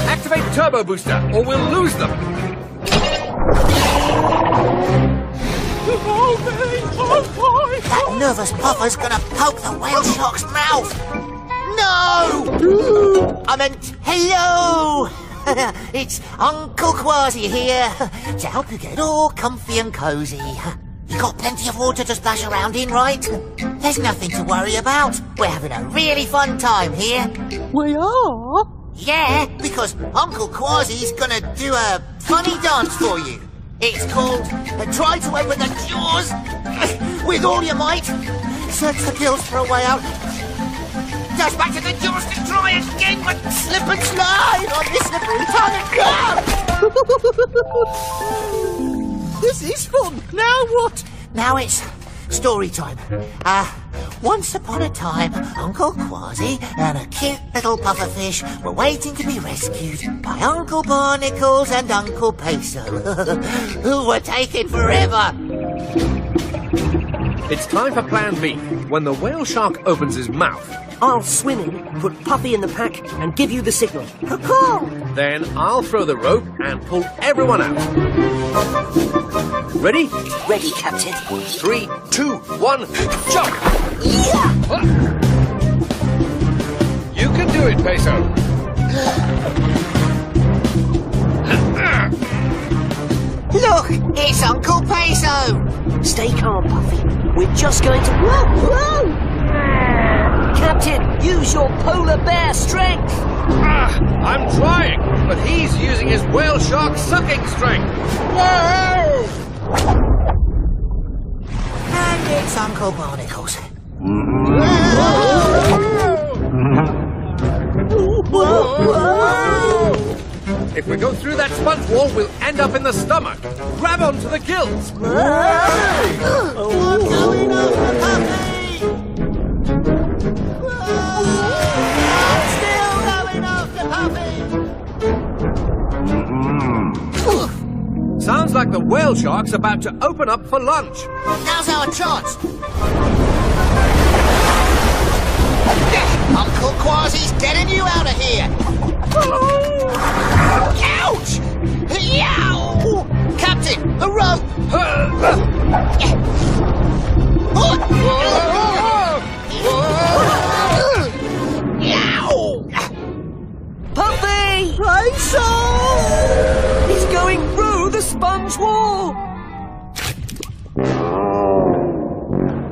Activate Turbo Booster, or we'll lose them. That nervous puffer's gonna poke the whale shark's mouth. No! I meant hello! It's Uncle Quasi here to help you get all comfy and cozy. You got plenty of water to splash around in, right? There's nothing to worry about. We're having a really fun time here. We are? Yeah, because Uncle Quasi's gonna do a funny dance for you. It's called Try to Open the Jaws with all your might. Search the gills for a way out. Dash back to the jaws to try again, but slip and slide on this slippery tongue. This is fun. Now what? Now it's story time. Once upon a time, Uncle Quasi and a cute little pufferfish were waiting to be rescued by Uncle Barnacles and Uncle Peso, who were taken forever. It's time for Plan B. When the whale shark opens his mouth, I'll swim in, put Puffy in the pack, and give you the signal. then I'll throw the rope and pull everyone out. Ready? Ready, Captain. 3, 2, 1, jump! Yeah! You can do it, Peso. Look, it's Uncle Peso. Stay calm, Puffy. We're just going to... Whoa! Captain, use your polar bear strength. I'm trying, but he's using his whale shark sucking strength. Whoa! And it's Uncle Barnacles. If we go through that sponge wall, we'll end up in the stomach. Grab onto the gills. I'm going over, Puffy! I'm still going after Puffy! Sounds like the whale shark's about to open up for lunch. Now's our chance. Uncle Quasi's getting you out of here. Ouch! Yow! Captain, the rope! Yow! Puffy! Peso! He's going through the sponge wall!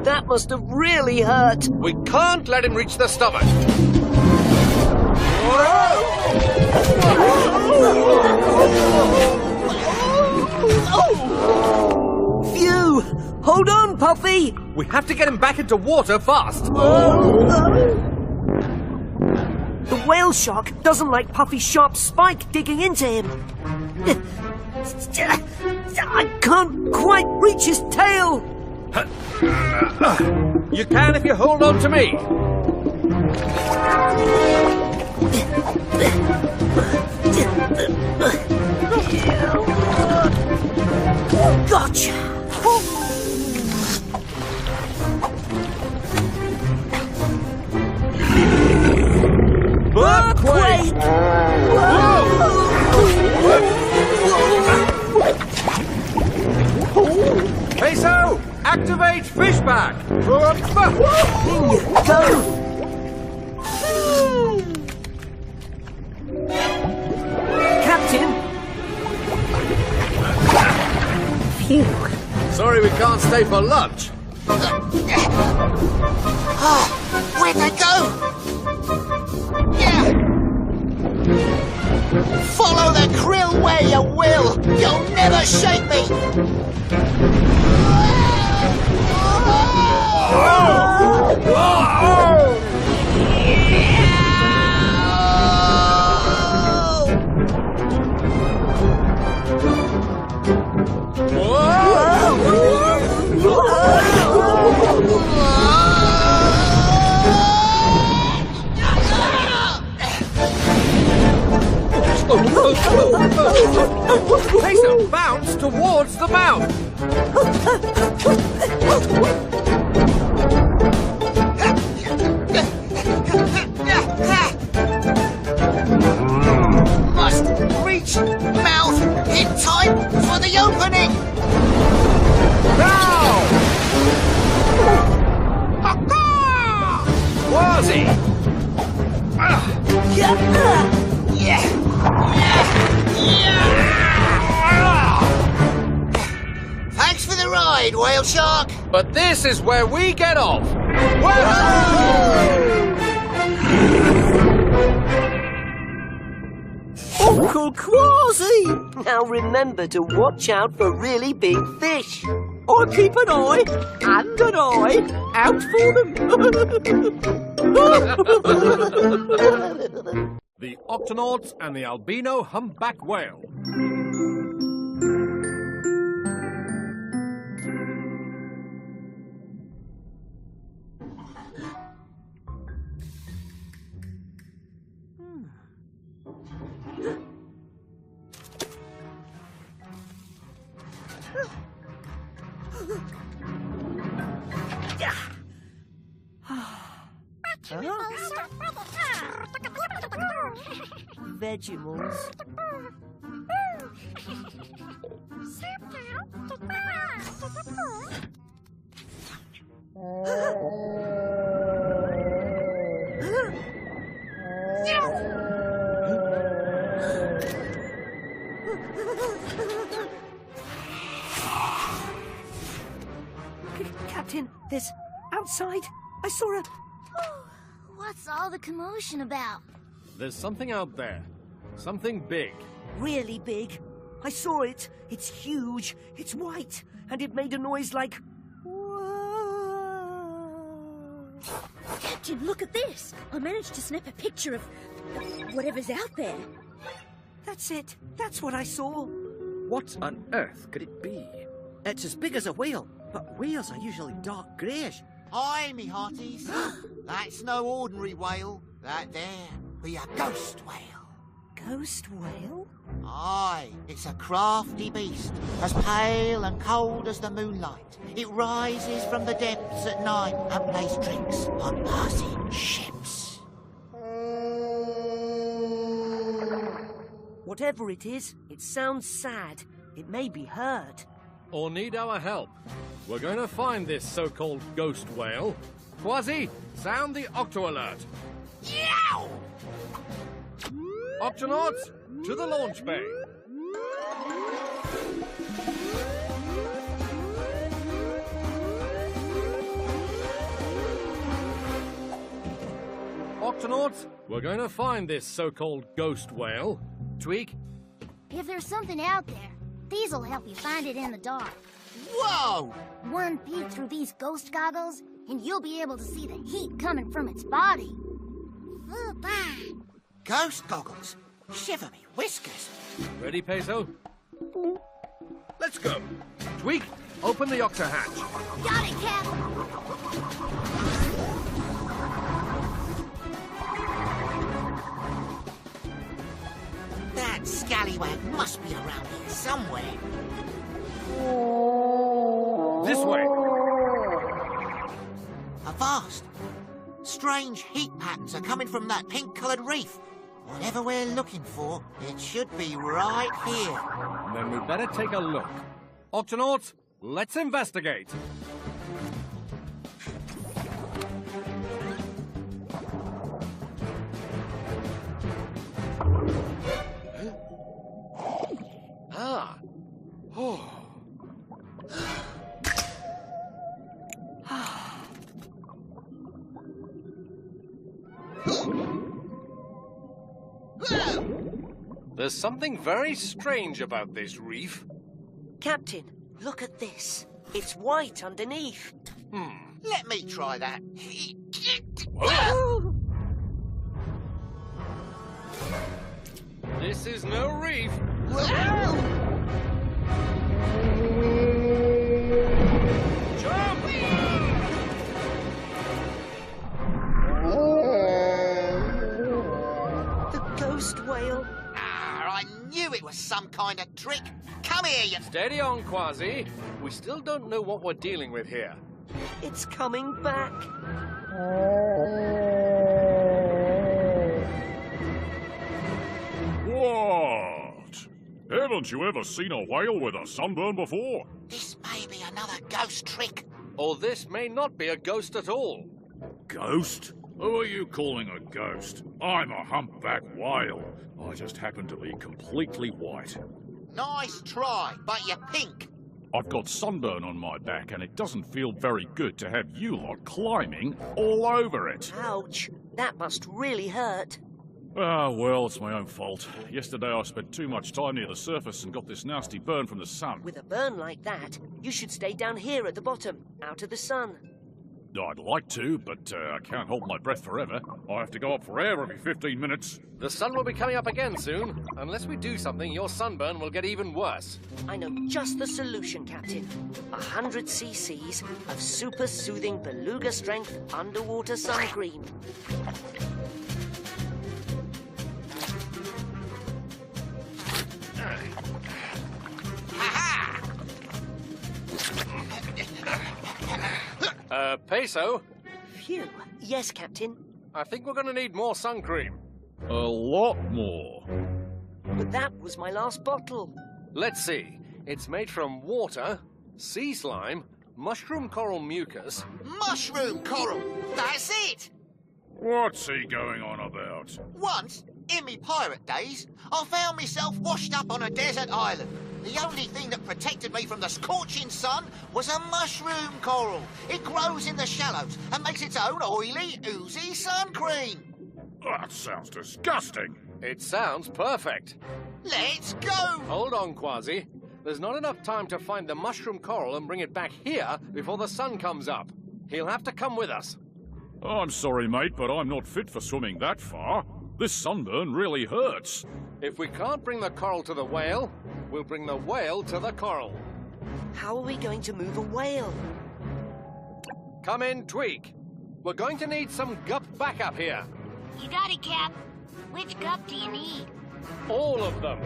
That must have really hurt. We can't let him reach the stomach. Phew! Hold on, Puffy! We have to get him back into water fast. The whale shark doesn't like Puffy's sharp spike digging into him. I can't quite reach his tail. You can if you hold on to me. Gotcha! Earthquake! Peso, activate fish back! Go! Captain! Phew. Sorry we can't stay for lunch. Where'd they go? Yeah. Follow the krill where you will. You'll never shake me. Peso, bounce towards the mouth. Must reach mouth in time for the opening. Now! Quasi! Thanks for the ride, whale shark. But this is where we get off. Uncle Quasi! Now remember to watch out for really big fish. Or keep an eye and an eye out for them. The Octonauts and the albino humpback whale. Vegemals. Captain, there's outside. I saw a... What's all the commotion about? There's something out there. Something big. Really big. I saw it. It's huge. It's white. And it made a noise like... Captain, look at this. I managed to snap a picture of whatever's out there. That's it. That's what I saw. What on earth could it be? It's as big as a whale, but whales are usually dark greyish. Aye, me hearties. That's no ordinary whale. That there be a ghost whale. Ghost whale? Aye, it's a crafty beast, as pale and cold as the moonlight. It rises from the depths at night and plays tricks on passing ships. Whatever it is, it sounds sad. It may be hurt. Or need our help. We're going to find this so-called ghost whale. Quasi, sound the Octo alert. Yow! Octonauts, to the launch bay. Octonauts, we're going to find this so-called ghost whale. Tweak? If there's something out there, these'll help you find it in the dark. Whoa! One peek through these ghost goggles, and you'll be able to see the heat coming from its body. Ghost goggles? Shiver me whiskers. Ready, Peso? Let's go. Tweak, open the Octa hatch. Got it, Cap! That scallywag must be around here somewhere. This way. Avast! Strange heat patterns are coming from that pink-coloured reef. Whatever we're looking for, it should be right here. Then we better take a look. Octonauts, let's investigate. Ah. Oh. There's something very strange about this reef. Captain, look at this. It's white underneath. Let me try that. This is no reef. The ghost whale. I knew it was some kind of trick. Come here, you... Steady on, Quasi. We still don't know what we're dealing with here. It's coming back. What? Haven't you ever seen a whale with a sunburn before? This may be another ghost trick. Or this may not be a ghost at all. Ghost? Who are you calling a ghost? I'm a humpback whale. I just happen to be completely white. Nice try, but you're pink. I've got sunburn on my back, and it doesn't feel very good to have you lot climbing all over it. Ouch. That must really hurt. Ah, well, it's my own fault. Yesterday I spent too much time near the surface and got this nasty burn from the sun. With a burn like that, you should stay down here at the bottom, out of the sun. I'd like to, but I can't hold my breath forever. I have to go up for air every 15 minutes. The sun will be coming up again soon. Unless we do something, your sunburn will get even worse. I know just the solution, Captain. 100 cc's of super soothing beluga strength underwater sun cream. Peso? Phew. Yes, Captain. I think we're going to need more sun cream. A lot more. But that was my last bottle. Let's see. It's made from water, sea slime, mushroom coral mucus. Mushroom coral! That's it! What's he going on about? Once, in me pirate days, I found myself washed up on a desert island. The only thing that protected me from the scorching sun was a mushroom coral. It grows in the shallows and makes its own oily, oozy sun cream. That sounds disgusting. It sounds perfect. Let's go! Hold on, Quasi. There's not enough time to find the mushroom coral and bring it back here before the sun comes up. He'll have to come with us. I'm sorry, mate, but I'm not fit for swimming that far. This sunburn really hurts. If we can't bring the coral to the whale, we'll bring the whale to the coral. How are we going to move a whale? Come in, Tweak. We're going to need some gup backup here. You got it, Cap. Which gup do you need? All of them.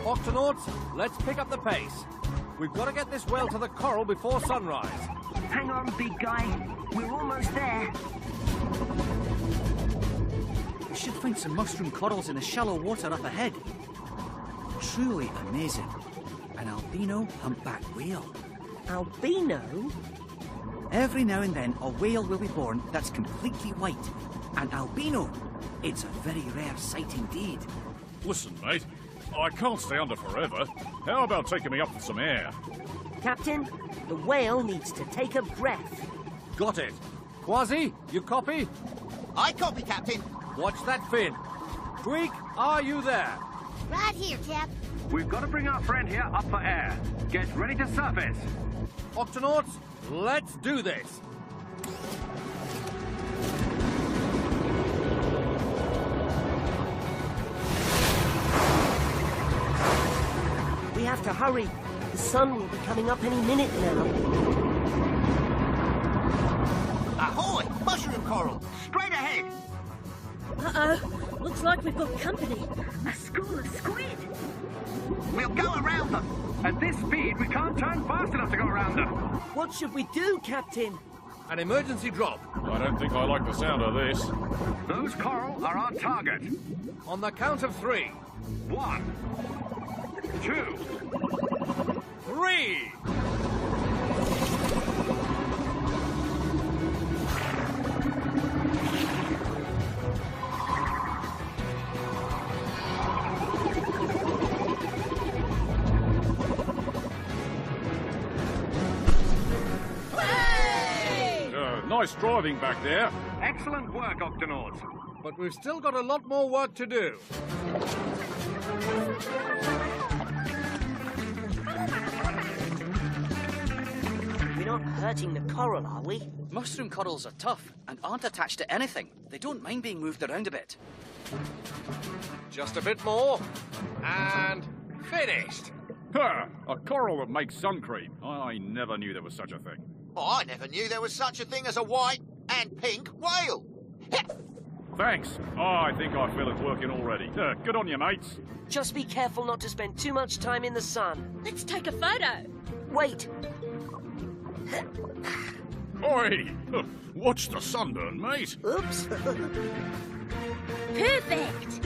Octonauts, let's pick up the pace. We've got to get this whale to the coral before sunrise. Hang on, big guy. We're almost there. We should find some mushroom corals in the shallow water up ahead. Truly amazing. An albino humpback whale. Albino? Every now and then a whale will be born that's completely white. An albino. It's a very rare sight indeed. Listen, mate. I can't stay under forever. How about taking me up with some air? Captain, the whale needs to take a breath. Got it. Quasi, you copy? I copy, Captain. Watch that fin. Tweak, are you there? Right here, Cap. We've got to bring our friend here up for air. Get ready to surface. Octonauts, let's do this. We have to hurry. The sun will be coming up any minute now. Ahoy! Mushroom coral! Straight ahead! Uh-oh. Looks like we've got company. A school of squid. We'll go around them. At this speed, we can't turn fast enough to go around them. What should we do, Captain? An emergency drop. I don't think I like the sound of this. Those coral are our target. On the count of 3. 1, 2, 3. Nice driving back there. Excellent work, Octonauts. But we've still got a lot more work to do. We're not hurting the coral, are we? Mushroom corals are tough and aren't attached to anything. They don't mind being moved around a bit. Just a bit more. And finished. Ha! A coral that makes sun cream. I never knew there was such a thing. I never knew there was such a thing as a white and pink whale. Thanks. I think I feel it working already. Good on you, mates. Just be careful not to spend too much time in the sun. Let's take a photo. Wait. Oi! Watch the sunburn, mate. Oops. Perfect.